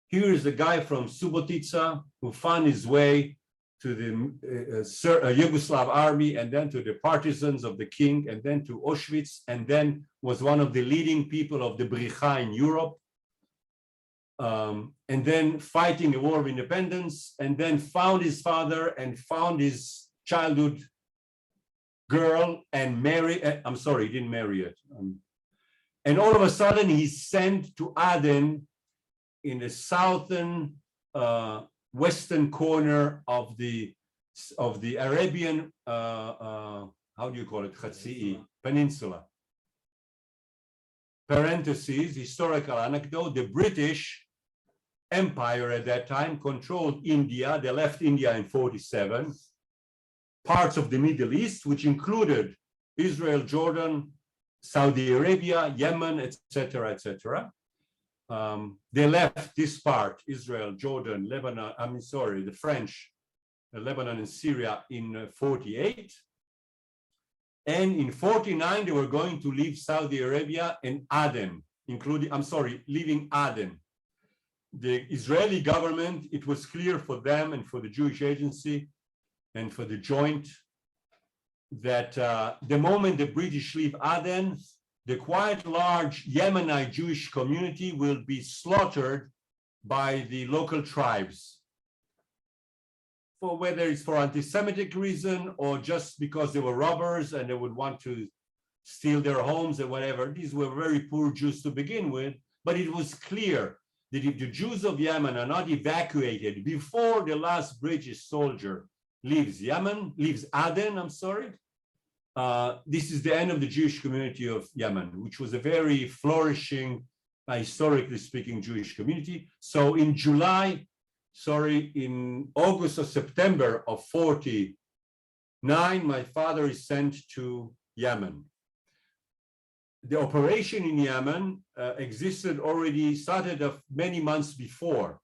Here is a guy from Subotica who found his way to the Yugoslav army, and then to the partisans of the king, and then to Auschwitz, and then was one of the leading people of the Bricha in Europe, and then fighting a war of independence, and then found his father and found his childhood girl and married, I'm sorry, he didn't marry it. And all of a sudden he's sent to Aden in the southern western corner of the Arabian, how do you call it, Khatsi'i Peninsula. Parentheses, historical anecdote, the British Empire at that time controlled India. They left India in 47. Parts of the Middle East, which included Israel, Jordan, Saudi Arabia, Yemen, etc., etc. They left this part, Israel, Jordan, Lebanon, the French, Lebanon and Syria in 48. And in 49, they were going to leave Saudi Arabia and Aden, leaving Aden. The Israeli government, it was clear for them and for the Jewish Agency and for the Joint that the moment the British leave Aden, the quite large Yemenite Jewish community will be slaughtered by the local tribes, for whether it's for anti-Semitic reason or just because they were robbers and they would want to steal their homes and whatever. These were very poor Jews to begin with, but it was clear that if the Jews of Yemen are not evacuated before the last British soldier leaves Aden, this is the end of the Jewish community of Yemen, which was a very flourishing, historically speaking, Jewish community. So in in August or September of 49, my father is sent to Yemen. The operation in Yemen started many months before.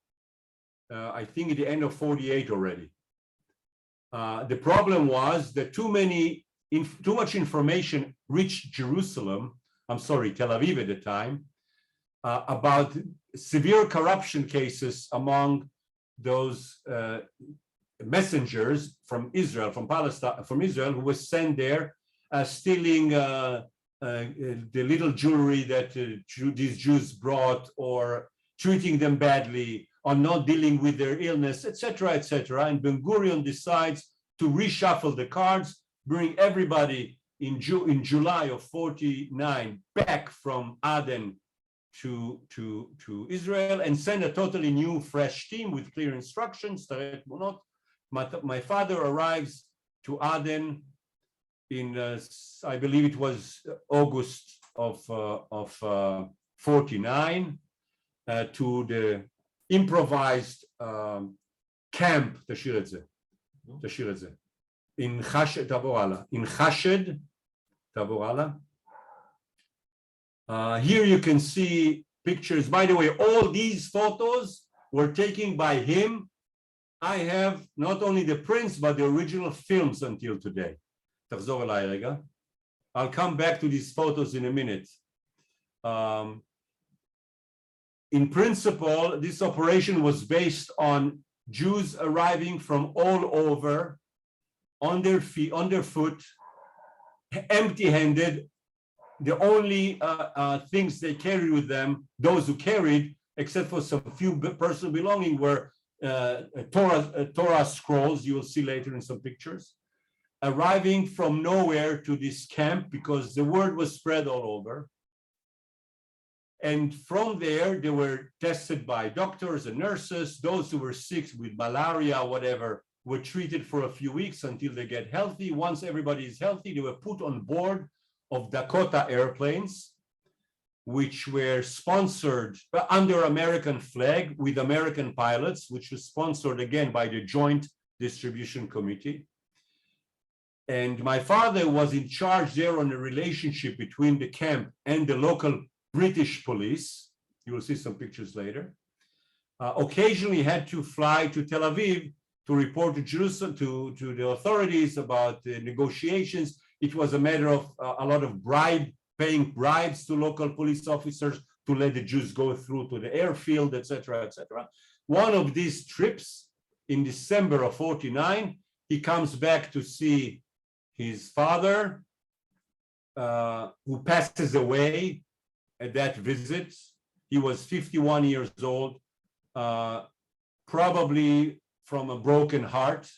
I think at the end of 48 already. The problem was that too much information reached Tel Aviv at the time, about severe corruption cases among those messengers from Israel, from Israel, who was sent there, stealing the little jewelry that these Jews brought, or treating them badly, or not dealing with their illness, etc., etc. And Ben Gurion decides to reshuffle the cards, bring everybody in July of 49 back from Aden to Israel, and send a totally new, fresh team with clear instructions. My father arrives to Aden in, I believe it was August of 49, to the improvised camp, in Chashed, Taborala. Here you can see pictures. By the way, all these photos were taken by him. I have not only the prints, but the original films until today. I'll come back to these photos in a minute. In principle, this operation was based on Jews arriving from all over, on their feet, on their foot, empty-handed. The only things they carried with them, those who carried, except for some few personal belongings, were Torah scrolls, you will see later in some pictures, arriving from nowhere to this camp because the word was spread all over. And from there, they were tested by doctors and nurses. Those who were sick with malaria, whatever, were treated for a few weeks until they get healthy. Once everybody is healthy, they were put on board of Dakota airplanes, which were sponsored under American flag with American pilots, which was sponsored again by the Joint Distribution Committee. And my father was in charge there on the relationship between the camp and the local British police. You will see some pictures later. Occasionally had to fly to Tel Aviv to report to Jerusalem, to the authorities about the negotiations. It was a matter of a lot of paying bribes to local police officers to let the Jews go through to the airfield, etc., etc. One of these trips in December of 49, he comes back to see his father, who passes away at that visit. He was 51 years old, probably from a broken heart.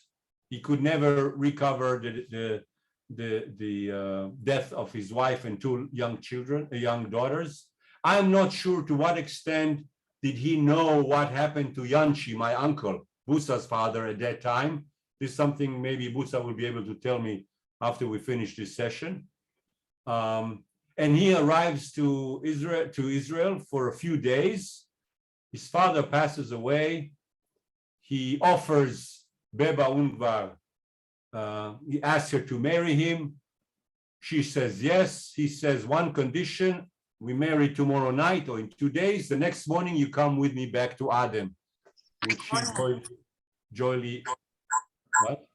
He could never recover the death of his wife and two young children, young daughters. I'm not sure to what extent did he know what happened to Yanchi, my uncle, Busa's father at that time. This is something maybe Busa will be able to tell me after we finish this session. And he arrives to Israel for a few days. His father passes away. He offers Beba Ungvar, he asks her to marry him. She says yes. He says, one condition, we marry tomorrow night or in 2 days. The next morning you come with me back to Aden, which he joyfully, what?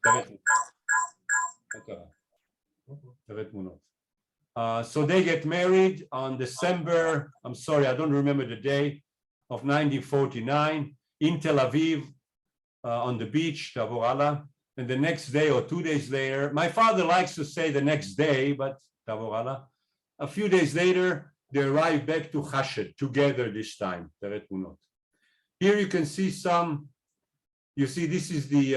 So they get married on December, I'm sorry, I don't remember the day, of 1949 in Tel Aviv, on the beach, Tavor Allah. And the next day or 2 days later, my father likes to say the next day, but Tavor Allah, a few days later, they arrive back to Chashed together this time. Here you can see some, you see this is the,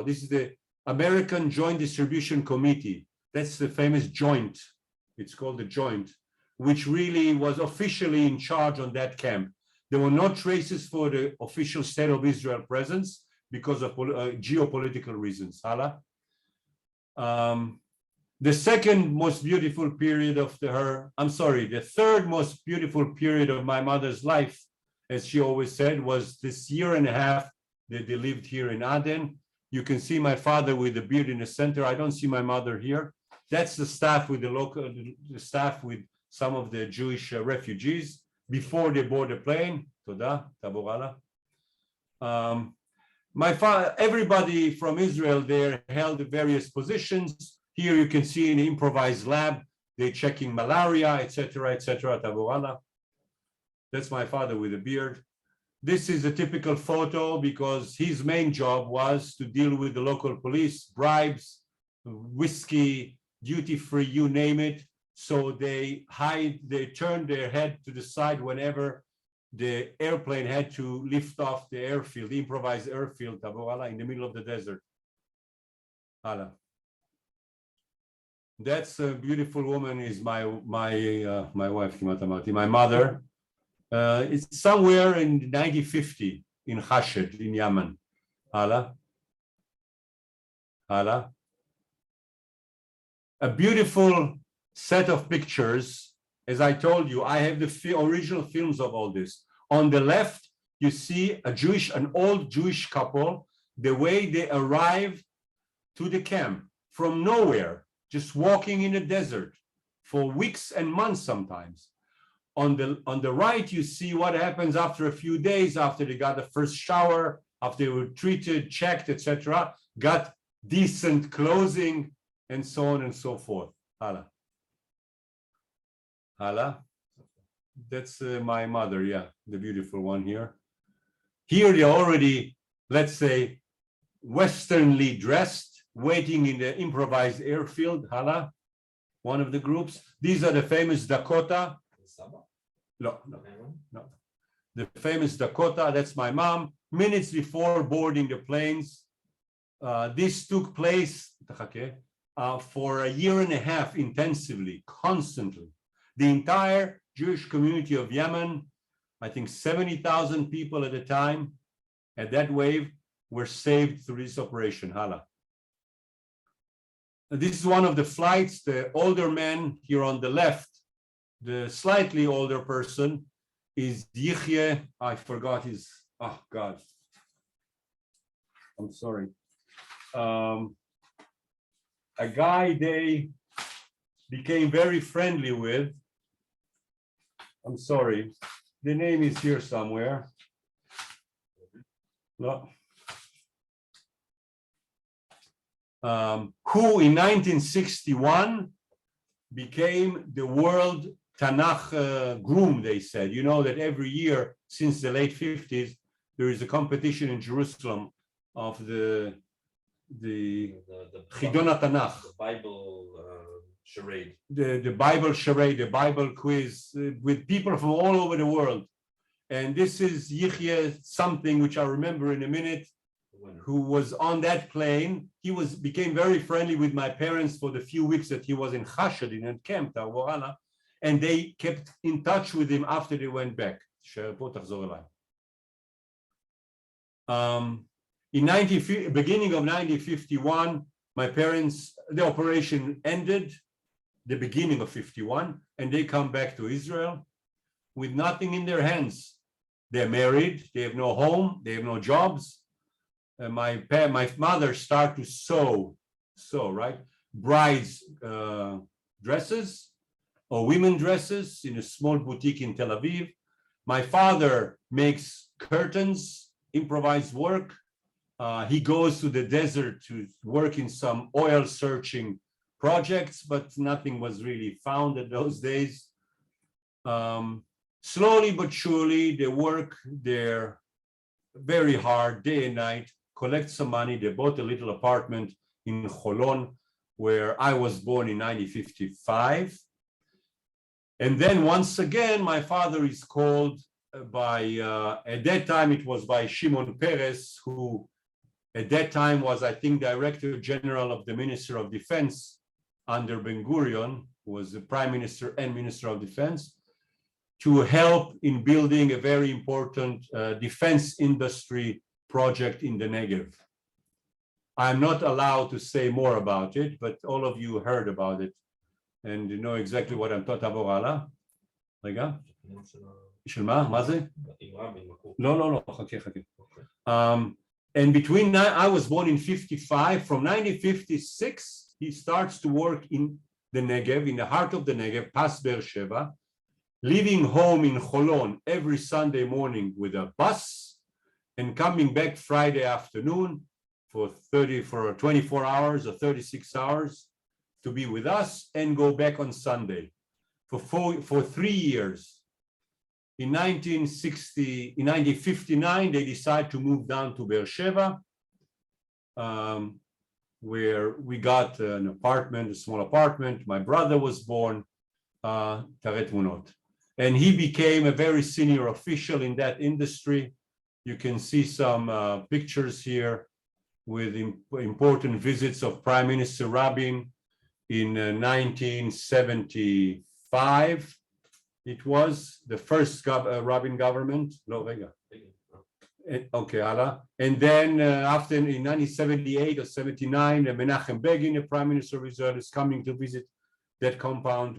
this is the American Joint Distribution Committee. That's the famous joint. It's called the joint, which really was officially in charge on that camp. There were no traces for the official State of Israel presence because of geopolitical reasons. The second most beautiful period of the third most beautiful period of my mother's life, as she always said, was this year and a half that they lived here in Aden. You can see my father with the beard in the center. I don't see my mother here. That's the staff with the staff with some of the Jewish refugees before they board the plane. Toda, taborala. My father, everybody from Israel there held various positions. Here you can see in the improvised lab, they're checking malaria, etc., etc. Taborala. That's my father with a beard. This is a typical photo because his main job was to deal with the local police, bribes, whiskey, duty-free, you name it. So they turned their head to the side whenever the airplane had to lift off the airfield, the improvised airfield, Taborala, in the middle of the desert. Hala. That's a beautiful woman, is my wife, my mother. It's somewhere in 1950 in Khashed, in Yemen. Hala. Hala. A beautiful set of pictures. As I told you, I have the original films of all this. On the left, you see an old Jewish couple, the way they arrive to the camp from nowhere, just walking in the desert for weeks and months sometimes. On the right, you see what happens after a few days, after they got the first shower, after they were treated, checked, etc., got decent clothing, and so on and so forth. Hala. Hala. That's my mother, yeah, the beautiful one here. Here they're already, let's say, Westernly dressed, waiting in the improvised airfield. Hala, one of the groups. These are the famous Dakota. No. The famous Dakota, that's my mom. Minutes before boarding the planes. This took place for a year and a half intensively, constantly. The entire Jewish community of Yemen, I think 70,000 people at the time, at that wave, were saved through this operation. Hala. This is one of the flights. The older man here on the left, the slightly older person, is Yichye. I forgot his, oh God. I'm sorry. A guy they became very friendly with. I'm sorry. The name is here somewhere. No. Who in 1961 became the world Tanakh groom, they said. You know that every year since the late 50s, there is a competition in Jerusalem of the Chidon Tanakh. The Bible charade. The Bible charade, the Bible quiz with people from all over the world. And this is Yichye something, which I remember in a minute, who was on that plane. He became very friendly with my parents for the few weeks that he was in Khashed, in a camp, and they kept in touch with him after they went back. Beginning of 1951, my parents, the operation ended, the beginning of 51, and they come back to Israel with nothing in their hands. They're married, they have no home, they have no jobs. My mother started to sew, right? Brides' dresses or women dresses in a small boutique in Tel Aviv. My father makes curtains, improvised work. He goes to the desert to work in some oil searching projects, but nothing was really found in those days. Slowly but surely, they work there very hard, day and night, collect some money. They bought a little apartment in Holon, where I was born in 1955. And then once again, my father is called by, at that time, it was by Shimon Peres, who at that time was, I think, Director General of the Minister of Defense under Ben-Gurion, who was the Prime Minister and Minister of Defense, to help in building a very important defense industry project in the Negev. I'm not allowed to say more about it, but all of you heard about it and you know exactly what I'm talking about. רגע, של מה? מה זה? לא, חכה. And between I was born in 55, from 1956, he starts to work in the Negev, in the heart of the Negev, past Beersheba, leaving home in Holon every Sunday morning with a bus and coming back Friday afternoon for 24 hours or 36 hours to be with us and go back on Sunday for 3 years. In 1959, they decide to move down to Beersheba, where we got an apartment, a small apartment. My brother was born, Taret Munot. And he became a very senior official in that industry. You can see some pictures here with important visits of Prime Minister Rabin in 1975. It was the first Rabin government. No, okay, Allah. And then after in 1978 or 79, Menachem Begin, the Prime Minister of Israel, is coming to visit that compound.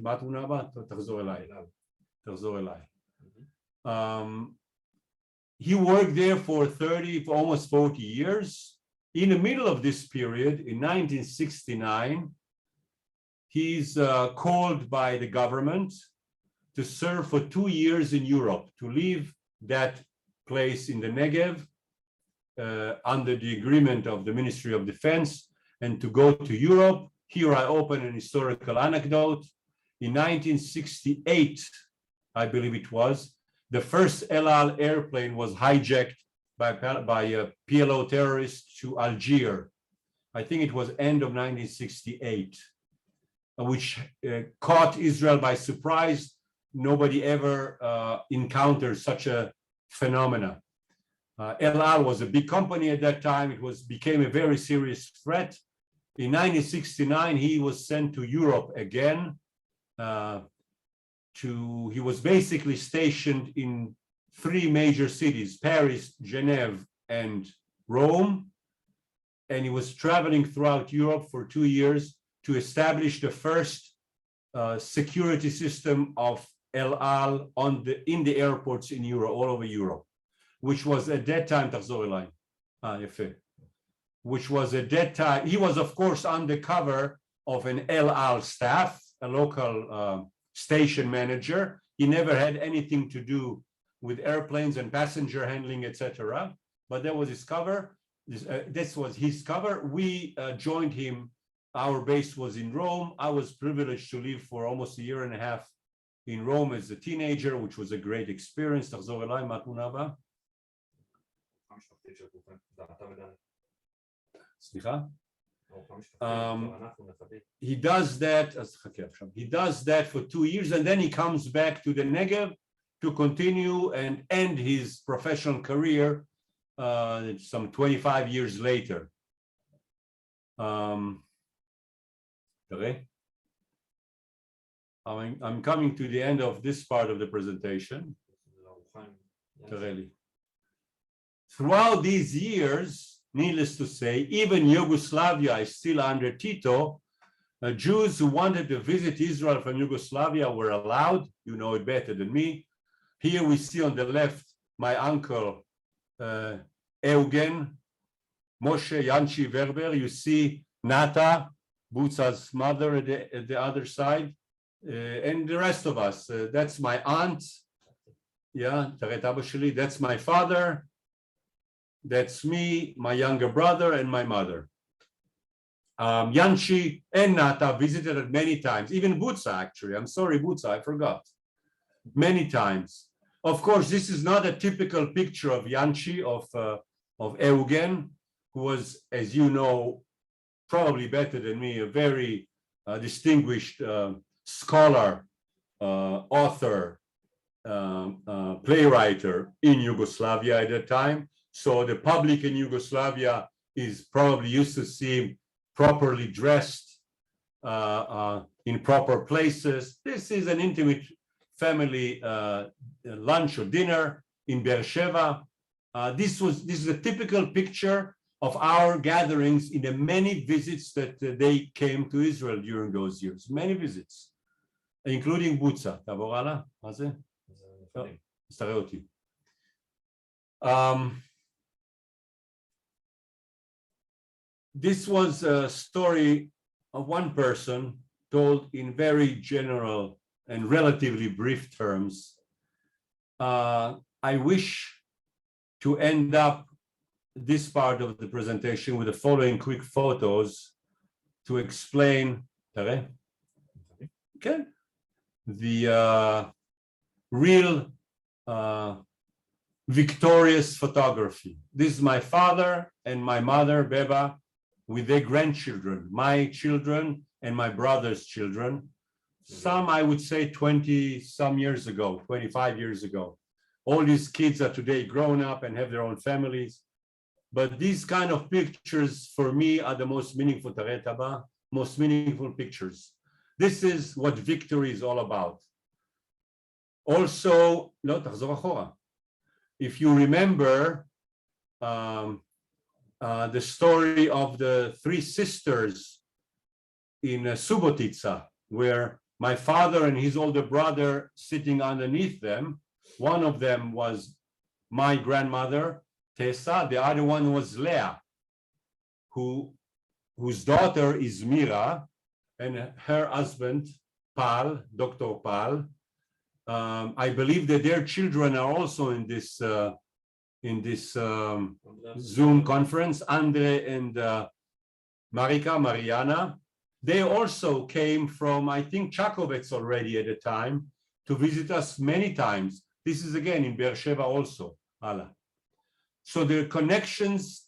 He worked there for almost 40 years. In the middle of this period, in 1969, he's called by the government to serve for 2 years in Europe, to leave that place in the Negev under the agreement of the Ministry of Defense and to go to Europe. Here I open an historical anecdote. In 1968, I believe it was, the first El Al airplane was hijacked by a PLO terrorist to Algiers. I think it was end of 1968, which caught Israel by surprise. Nobody ever encountered such a phenomena. El Al was a big company at that time. It became a very serious threat. In 1969, he was sent to Europe again. He was basically stationed in 3 major cities, Paris, Geneva, and Rome. And he was traveling throughout Europe for 2 years to establish the first security system of El Al in the airports in Europe, all over Europe, which was at that time, which was at that time, he was of course on the cover of an El Al staff, a local station manager. He never had anything to do with airplanes and passenger handling, etc. But that was his cover. This was his cover. We joined him. Our base was in Rome. I was privileged to live for almost 1.5 years in Rome as a teenager, which was a great experience. He does that for 2 years, and then he comes back to the Negev to continue and end his professional career some 25 years later. I'm coming to the end of this part of the presentation. Throughout these years, needless to say, even Yugoslavia is still under Tito. Jews who wanted to visit Israel from Yugoslavia were allowed. You know it better than me. Here we see on the left my uncle Eugen, Moshe Yanchi Werber. You see Nata, Butza's mother at the other side, and the rest of us. That's my aunt. Yeah, that's my father. That's me, my younger brother, and my mother. Yanchi and Nata visited it many times, even Butza, actually. I'm sorry, Butza, I forgot. Many times. Of course, this is not a typical picture of Yanchi, of Eugen, who was, as you know, probably better than me, a very distinguished scholar, author, playwriter in Yugoslavia at that time. So the public in Yugoslavia is probably used to see him properly dressed in proper places. This is an intimate family lunch or dinner in Beersheba. This is a typical picture of our gatherings in the many visits that they came to Israel during those years, many visits, including Butza. תעבור הלאה, מה זה? תראה אותי. This was a story of one person told in very general and relatively brief terms. I wish to end up this part of the presentation with the following quick photos to explain the real victorious photography. This is my father and my mother, Beba, with their grandchildren, my children and my brother's children. Some, I would say, 20 some years ago, 25 years ago. All these kids are today grown up and have their own families. But these kind of pictures for me are the most meaningful, most meaningful pictures. This is what victory is all about. Also, if you remember the story of the three sisters in Subotica, where my father and his older brother sitting underneath them, one of them was my grandmother, Tessa, the other one was Leah, whose daughter is Mira, and her husband, Pal, Dr. Pal. I believe that their children are also in this Zoom conference, Andre and Mariana. They also came from, I think, Chakovets already at the time to visit us many times. This is again in Beersheba also. So the connections,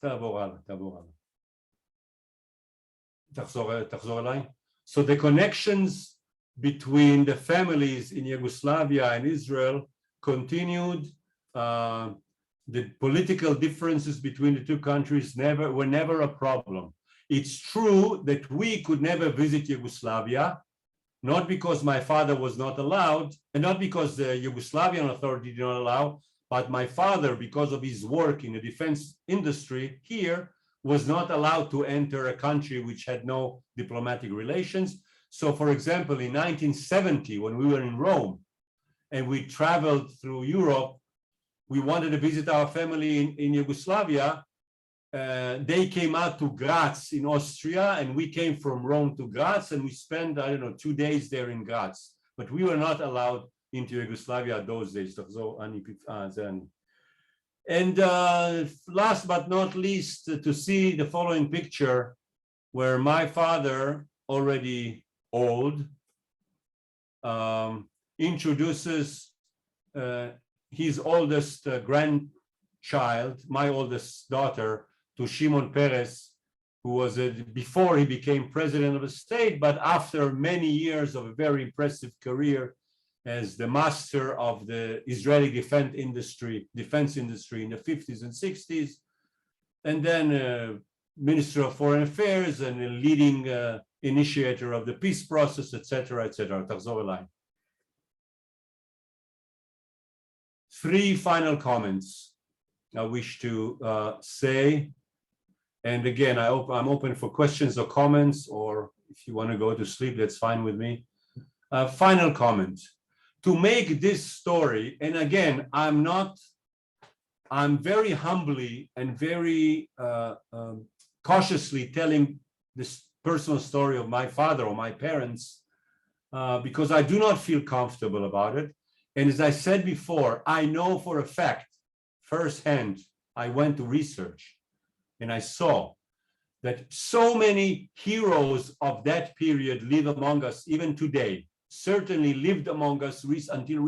so the connections between the families in Yugoslavia and Israel continued. The political differences between the two countries were never a problem. It's true that we could never visit Yugoslavia, not because my father was not allowed, and not because the Yugoslavian authority did not allow, but my father, because of his work in the defense industry here, was not allowed to enter a country which had no diplomatic relations. So, for example, in 1970, when we were in Rome and we traveled through Europe, we wanted to visit our family in Yugoslavia. They came out to Graz in Austria, and we came from Rome to Graz, and we spent, I don't know, 2 days there in Graz. But we were not allowed into Yugoslavia those days. And last but not least, to see the following picture where my father, already old, introduces his oldest grandchild, my oldest daughter, to Shimon Peres, who was before he became president of the state, but after many years of a very impressive career as the master of the Israeli defense industry in the 50s and 60s, and then Minister of Foreign Affairs and a leading initiator of the peace process, etc., etc. Three final comments I wish to say. And again, I'm open for questions or comments, or if you want to go to sleep, that's fine with me. Final comment. To make this story, and again, I'm very humbly and very cautiously telling this personal story of my father or my parents, because I do not feel comfortable about it. And as I said before, I know for a fact, firsthand, I went to research and I saw that so many heroes of that period live among us even today, certainly lived among us until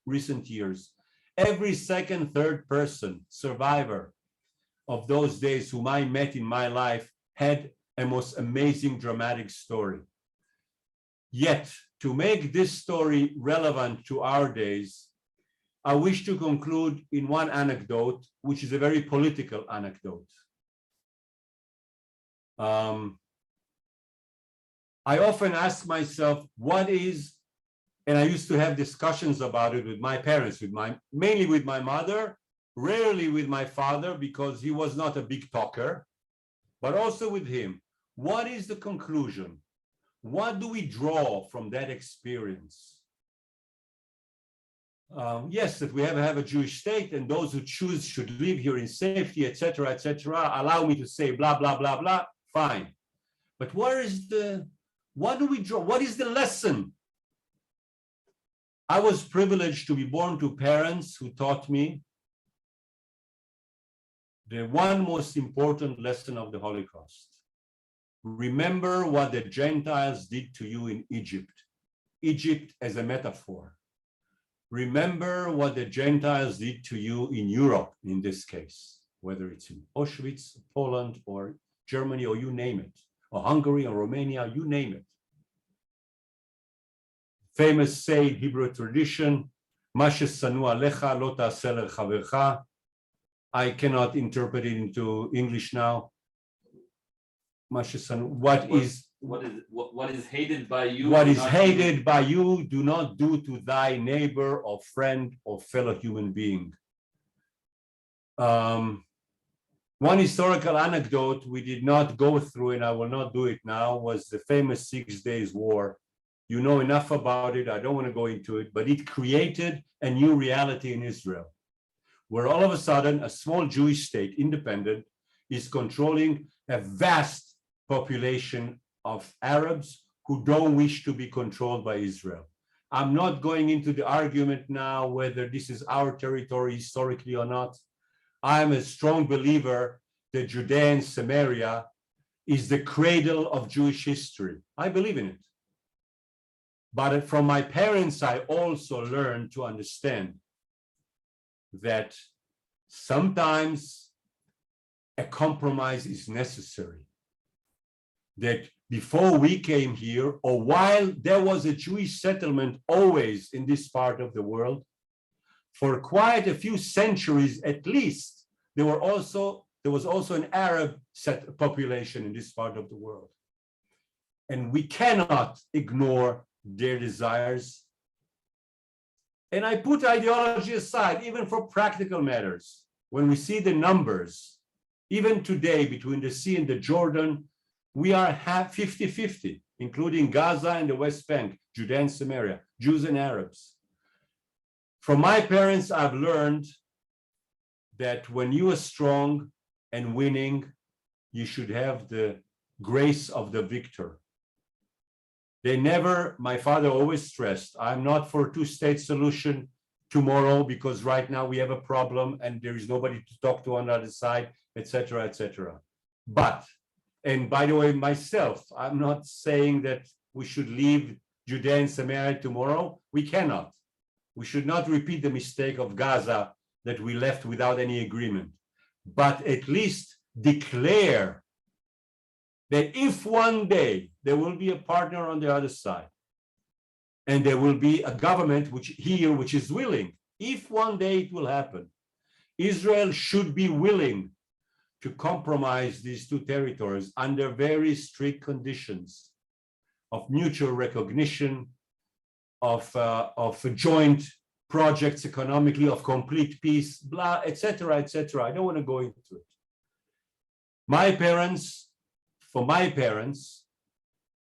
recent years. Every second, third person, survivor of those days whom I met in my life had a most amazing dramatic story. Yet, to make this story relevant to our days, I wish to conclude in one anecdote, which is a very political anecdote. I often ask myself, what is, and I used to have discussions about it with my parents, mainly with my mother, rarely with my father, because he was not a big talker. but also with him. What is the conclusion? What do we draw from that experience? Yes, that we have a Jewish state, and those who choose should live here in safety, etc., etc. Allow me to say blah, blah, blah, blah. Fine. But what do we draw? What is the lesson? I was privileged to be born to parents who taught me the one most important lesson of the Holocaust. Remember what the Gentiles did to you in Egypt. Egypt as a metaphor. Remember what the Gentiles did to you in Europe, in this case, whether it's in Auschwitz, Poland, or Germany, or you name it, or Hungary, or Romania, you name it. Famous saying, Hebrew tradition, "Ma shesanu alecha lo ta'aseh lechavercha." I cannot interpret it into English now. What is hated by you? What is hated by you, do not do to thy neighbor or friend or fellow human being. One historical anecdote we did not go through, and I will not do it now, was the famous 6 Days War. You know enough about it, I don't want to go into it, but it created a new reality in Israel, where all of a sudden a small Jewish state, independent, is controlling a vast population of Arabs who don't wish to be controlled by Israel. I'm not going into the argument now whether this is our territory historically or not. I'm a strong believer that Judea and Samaria is the cradle of Jewish history. I believe in it. But from my parents, I also learned to understand that sometimes a compromise is necessary. That before we came here, or while there was a Jewish settlement always in this part of the world, for quite a few centuries at least, there was also an Arab population in this part of the world. And we cannot ignore their desires. And I put ideology aside, even for practical matters. When we see the numbers, even today between the sea and the Jordan, we are 50-50, including Gaza and the West Bank, Judea and Samaria, Jews and Arabs. From my parents, I've learned that when you are strong and winning, you should have the grace of the victor. My father always stressed, I'm not for a two-state solution tomorrow because right now we have a problem and there is nobody to talk to on the other side, etc., etc. But, and by the way, myself, I'm not saying that we should leave Judea and Samaria tomorrow. We cannot. We should not repeat the mistake of Gaza that we left without any agreement, but at least declare that if one day there will be a partner on the other side and there will be a government which is willing, if one day it will happen, Israel should be willing to compromise these two territories under very strict conditions of mutual recognition, of joint projects economically, of complete peace, blah, etc., etc. I don't want to go into it. For my parents,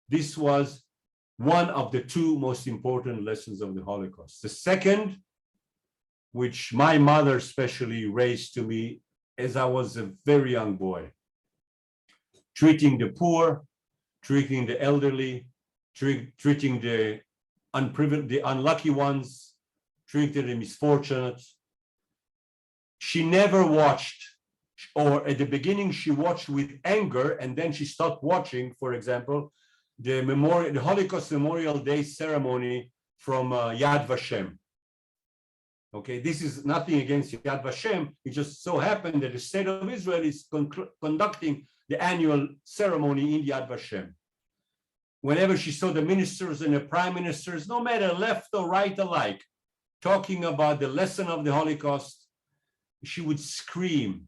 this was one of the two most important lessons of the Holocaust. The second, which my mother especially raised to me as I was a very young boy, treating the poor, treating the elderly, treating the unprivileged, the unlucky ones, treating the misfortunate. She never watched, or at the beginning she watched with anger, and then she stopped watching, for example, the Holocaust Memorial Day ceremony from Yad Vashem. Okay, this is nothing against Yad Vashem. It just so happened that the state of Israel is conducting the annual ceremony in Yad Vashem. Whenever she saw the ministers and the prime ministers, no matter left or right alike, talking about the lesson of the Holocaust, she would scream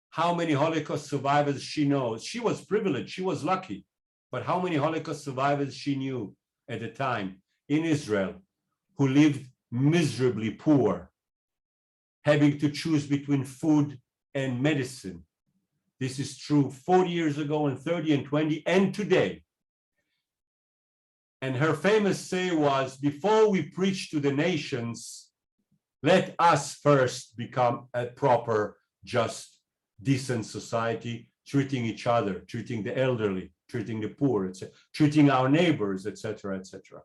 how many Holocaust survivors she knows. She was privileged, she was lucky, but how many Holocaust survivors she knew at the time in Israel who lived miserably poor, having to choose between food and medicine. This is true 40 years ago and 30 and 20 and today. And her famous say was, before we preach to the nations, let us first become a proper, just, decent society, treating each other, treating the elderly, treating the poor, etc., treating our neighbors, etc., etc.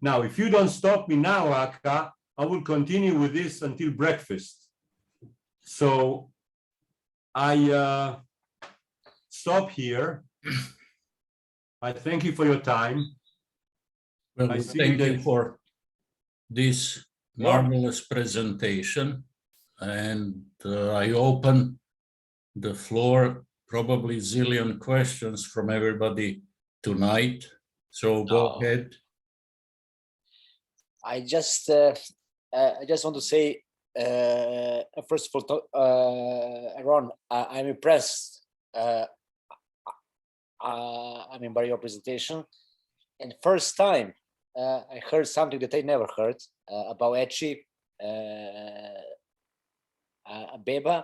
Now, if you don't stop me now, Raka, I will continue with this until breakfast. So I stop here. I thank you for your time. Well, I see thank you that- for this marvelous presentation. And I open the floor, probably zillion questions from everybody tonight. So go Oh. ahead. I just want to say, first of all, Ron, I'm impressed. By your presentation, and first time I heard something that I never heard about Etchi, Beba,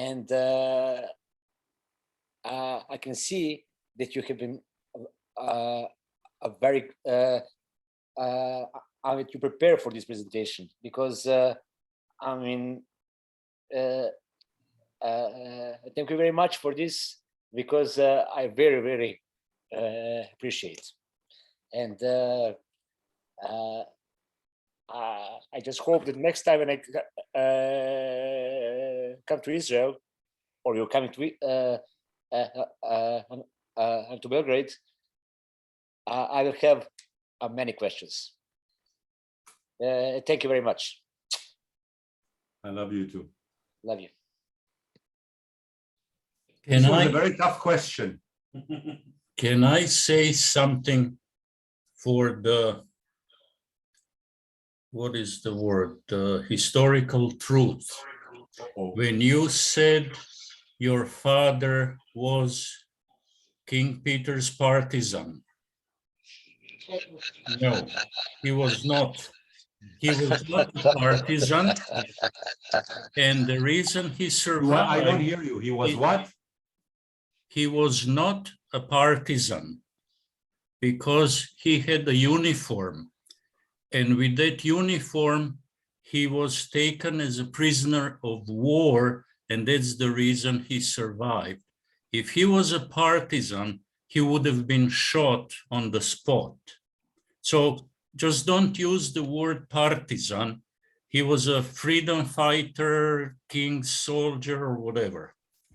and I can see that you have been a very you prepare for this presentation, because thank you very much for this, because I very, very appreciate. And I just hope that next time when I come to Israel, or you're coming to Belgrade, I will have many questions. Thank you very much. I love you too. Love you. Can This was a I, very tough question. can I say something for the, what is the word, the historical truth? Uh-oh. When you said your father was King Peter's partisan. No, he was not. He was not a partisan. And the reason he I don't survived, hear you. He was what? he was not a partisan because he had a uniform. And with that uniform, he was taken as a prisoner of war, and that's the reason he survived. If he was a partisan, he would have been shot on the spot. So just don't use the word partisan. He was a freedom fighter, king's soldier, or whatever.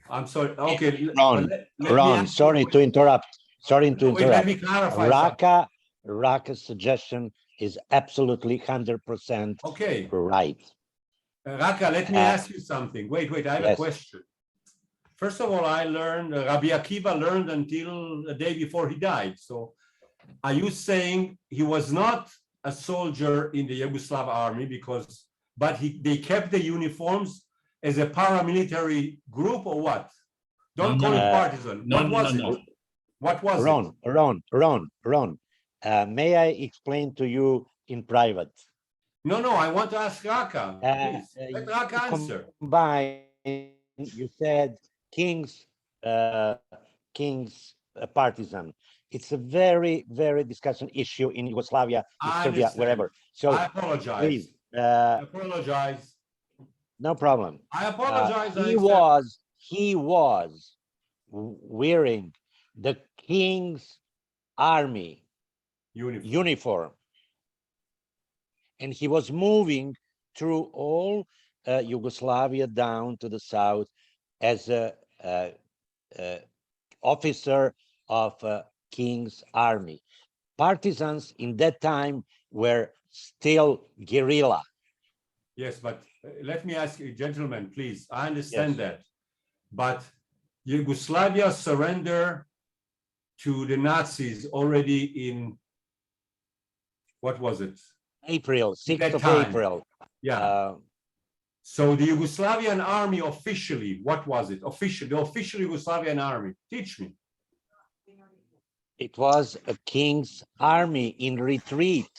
I'm sorry. Okay. Ron, let me Ron, ask you sorry a to interrupt. Sorry to Wait, let interrupt. me clarify something. Raka's suggestion is absolutely 100% Okay. right. Raka, let me ask you something. Wait, I have a Yes. question. First of all, I learned, Rabbi Akiva learned until the day before he died. So are you saying he was not a soldier in the Yugoslav army but they kept the uniforms as a paramilitary group, or what? Don't call it partisan. No, What was no. it? What was Ron, may I explain to you in private? it? No, I want to ask Raka. Please, let Raka answer. Combine, you said king's partisan. It's a very, very discussion issue in Yugoslavia, in I Serbia, understand. wherever. So I apologize. please, I apologize. no problem. I apologize. I He was wearing the king's army uniform, and he was moving through all Yugoslavia down to the south as a officer of king's army. Partisans in that time were still guerrilla. Yes, but let me ask you, gentlemen, please. I understand Yes. that, but Yugoslavia surrendered to the Nazis already in, what was it? April, 6th That of time. April. Yeah. So the Yugoslavian army officially, what was it? The official Yugoslavian army. Teach me. It was a king's army in retreat.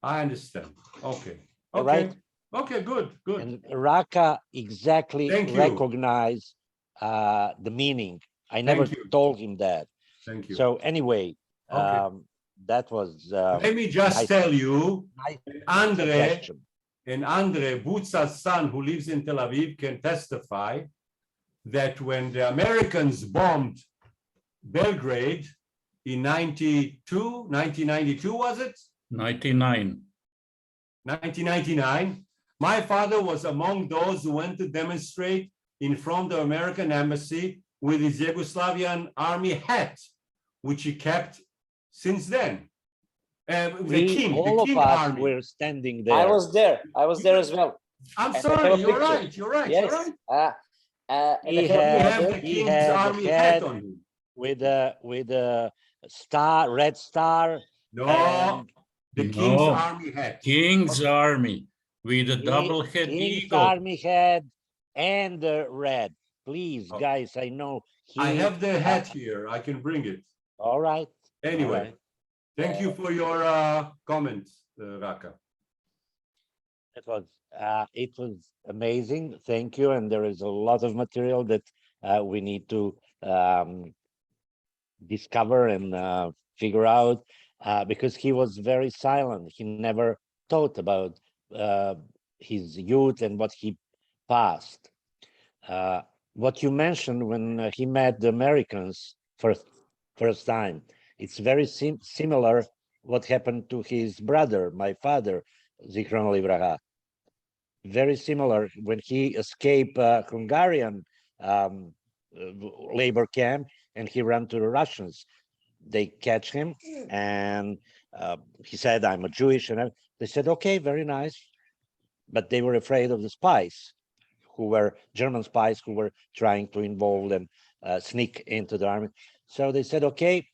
I understand. Okay. All right. Okay, good. And Raka exactly Thank you. recognized the meaning. I never you. told him that. Thank you. So anyway, Okay. that was Let me just nice- tell you, nice Andre suggestion. and Andre, Butza's son, who lives in Tel Aviv, can testify that when the Americans bombed Belgrade in 1992, was it? 99. 1999, my father was among those who went to demonstrate in front of the American embassy with his Yugoslavian army hat, which he kept since then. All of King us army. were standing there. I was there. I was there as well. I'm And I sorry, have a you're picture. right, you're right, Yes. you're right. And I He have a You had- have picture. the he King's had the army hat hat on him. with a star, red star. No, and the King's No. army hat. King's Army with a He- double head King's eagle. army had and the red. Please, Oh. guys, I know. I he- have the hat here, I can bring it. All right. Anyway, all right. thank you for your comments, Raka. It was amazing. Thank you. And there is a lot of material that we need to discover and figure out because he was very silent. He never thought about his youth and what he passed. What you mentioned when he met the Americans first time, it's very similar what happened to his brother, my father, Zichron Livraha. Very similar when he escaped Hungarian labor camp and he ran to the Russians. They catch him and he said, I'm a Jewish. And they said, okay, very nice. But they were afraid of the spies who were German spies who were trying to involve and sneak into the army. So they said, okay,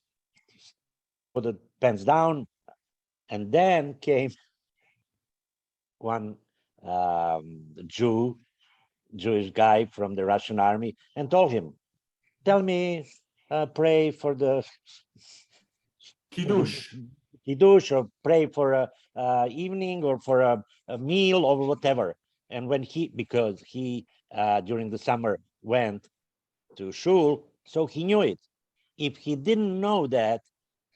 put the pants down. And then came one Jewish guy from the Russian army and told him, tell me, pray for the Kiddush. Kiddush or pray for a evening or for a meal or whatever. And when because he during the summer went to shul, so he knew it. If he didn't know that,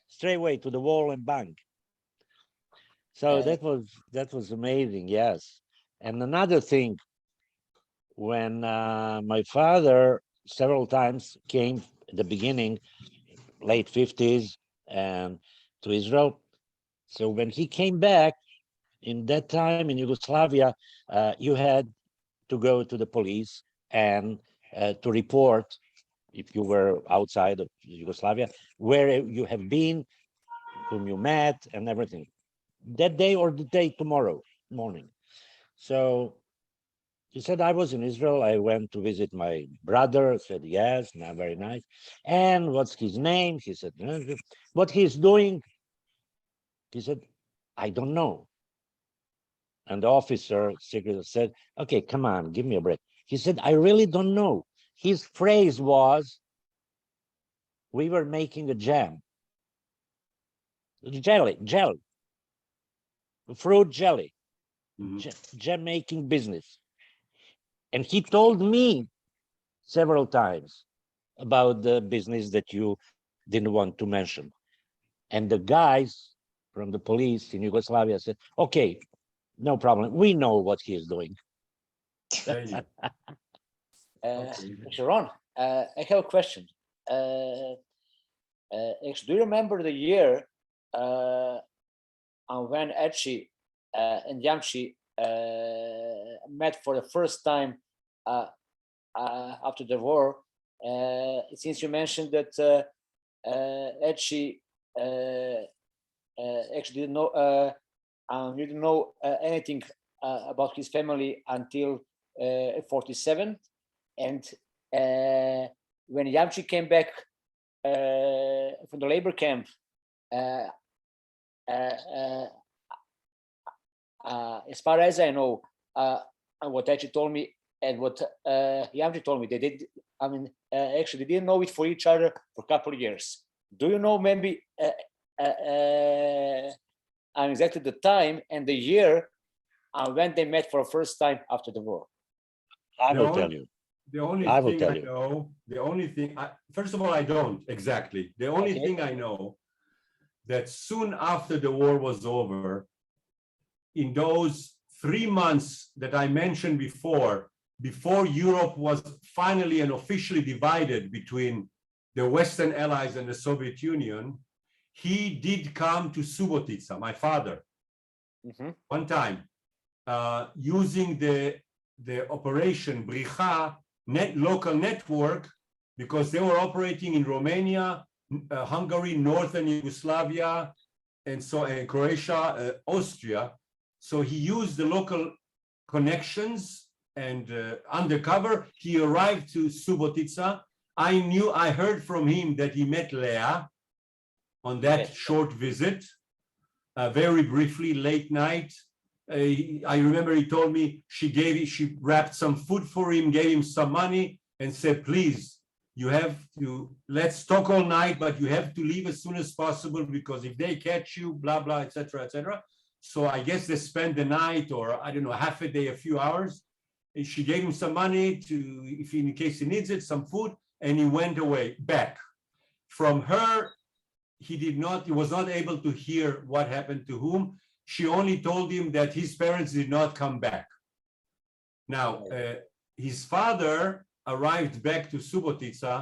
straight away to the wall and bang. So that was amazing, yes. And another thing, when my father several times came at the beginning, late 50s, and to Israel. So when he came back, in that time in Yugoslavia, you had to go to the police and to report if you were outside of Yugoslavia, where you have been, whom you met, and everything. That day or the day tomorrow morning. So he said, I was in Israel. I went to visit my brother. I said, yes, now very nice. And what's his name? He said, what he's doing? He said, I don't know. And the officer secretly said, okay, come on, give me a break. He said, I really don't know. His phrase was, we were making a jam. Jelly, fruit jelly, jam making business. And he told me several times about the business that you didn't want to mention. And the guys from the police in Yugoslavia said, okay, no problem. We know what he is doing. Sharon, I have a question. Actually, do you remember the year when Etchi and Yamchi met for the first time after the war? Since you mentioned that Etchi actually didn't know anything about his family until 47, and when Yamchi came back from the labor camp, as far as I know, and what Etchi told me and what Yamchi told me, they did. I mean, actually, they didn't know it for each other for a couple of years. Do you know maybe exactly the time and the year when they met for the first time after the war? I will tell you. The only I will thing tell I you. know, the only thing, first of all, I don't exactly. The only Okay. thing I know that soon after the war was over, in those 3 months that I mentioned before Europe was finally and officially divided between the Western Allies and the Soviet Union, he did come to Subotica, my father, Mhm. one time, using the operation Bricha local network, because they were operating in Romania, Hungary, Northern Yugoslavia, and so and Croatia, Austria. So he used the local connections and undercover. He arrived to Subotica. I heard from him that he met Leah on that Yes. short visit, very briefly, late night. I remember he told me she wrapped some food for him, gave him some money, and said, please, you have to, let's talk all night, but you have to leave as soon as possible, because if they catch you, blah, blah, etc., etc. So I guess they spent the night, or I don't know, half a day, a few hours. And she gave him some money to, if in case he needs it, some food, and he went away back. From her, he was not able to hear what happened to whom. She only told him that his parents did not come back. Now, his father arrived back to Subotica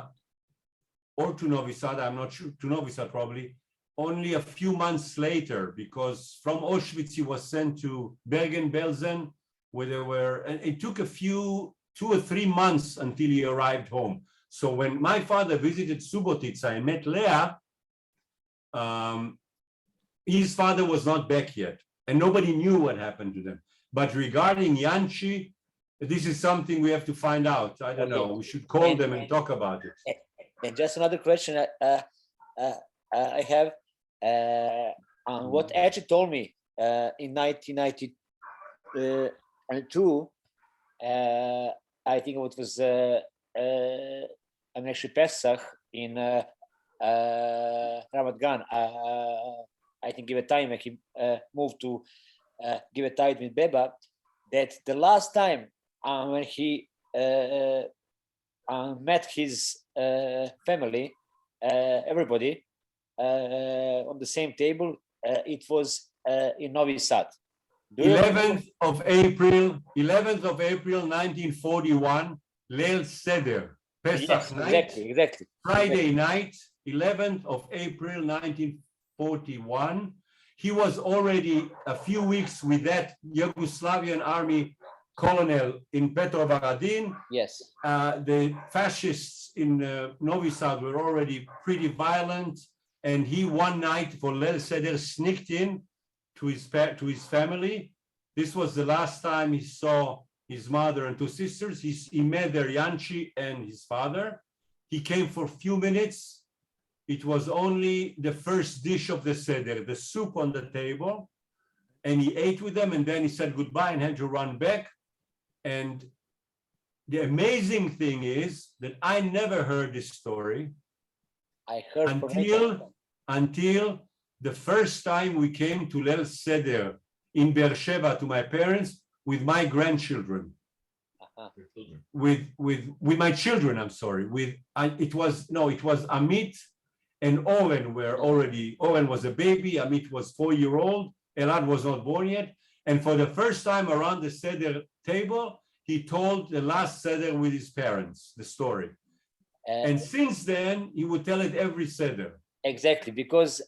or to Novi Sad, I'm not sure, to Novi Sad probably, only a few months later, because from Auschwitz he was sent to Bergen-Belsen, where there were, and it took a few, 2 or 3 months until he arrived home. So when my father visited Subotica and met Leah, his father was not back yet, and nobody knew what happened to them. But regarding Yanchi, this is something we have to find out. I don't know. We should call them and talk about it. And just another question I have on what Edge told me in 1992. I think it was actually Pesach in Ramat Gan. I think give a time when he moved to give a time with Beba, that the last time when he met his family, everybody on the same table, it was in Novi Sad. 11th of April, 1941, Leil Seder, Pesach Yes, night, exactly. Friday night, 11th of April, 1941. He was already a few weeks with that Yugoslavian army colonel in Petrovaradin. Yes. The fascists in Novi Sad were already pretty violent, and he one night for Leil Seder sneaked in to his family. This was the last time he saw his mother and 2 sisters. He met their Yanchi and his father. He came for a few minutes. It was only the first dish of the Seder, the soup on the table, and he ate with them, and then he said goodbye and had to run back. And the amazing thing is that I never heard this story I heard until the first time we came to Leil Seder in Beersheba to my parents with my grandchildren, with my children. I'm sorry. It was Amit and Owen were already. Owen was a baby. Amit was 4-year-old. Elad was not born yet. And for the first time around the Seder table, he told the last Seder with his parents, the story. And since then, he would tell it every Seder. Exactly, because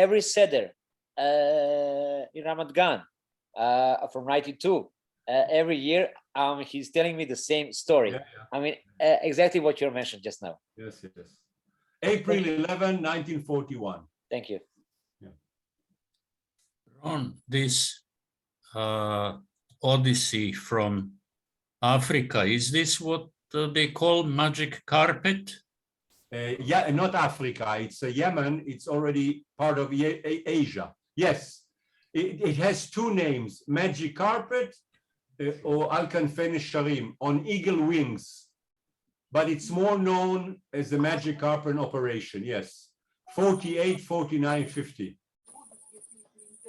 every Seder in Ramat Gan from 92, every year, he's telling me the same story. Yeah. I mean, exactly what you mentioned just now. Yes. April 11, 1941. Thank you. On this odyssey from Africa, is this what they call magic carpet? Yeah, not Africa. It's Yemen. It's already part of Asia. Yes, it has 2 names: magic carpet or Al-Kanfen Sharim, on eagle wings. But it's more known as the magic carpet operation. Yes, 48, 49, 50.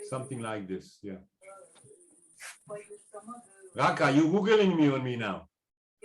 Something like this. Yeah. Raka, you Googling me on me now.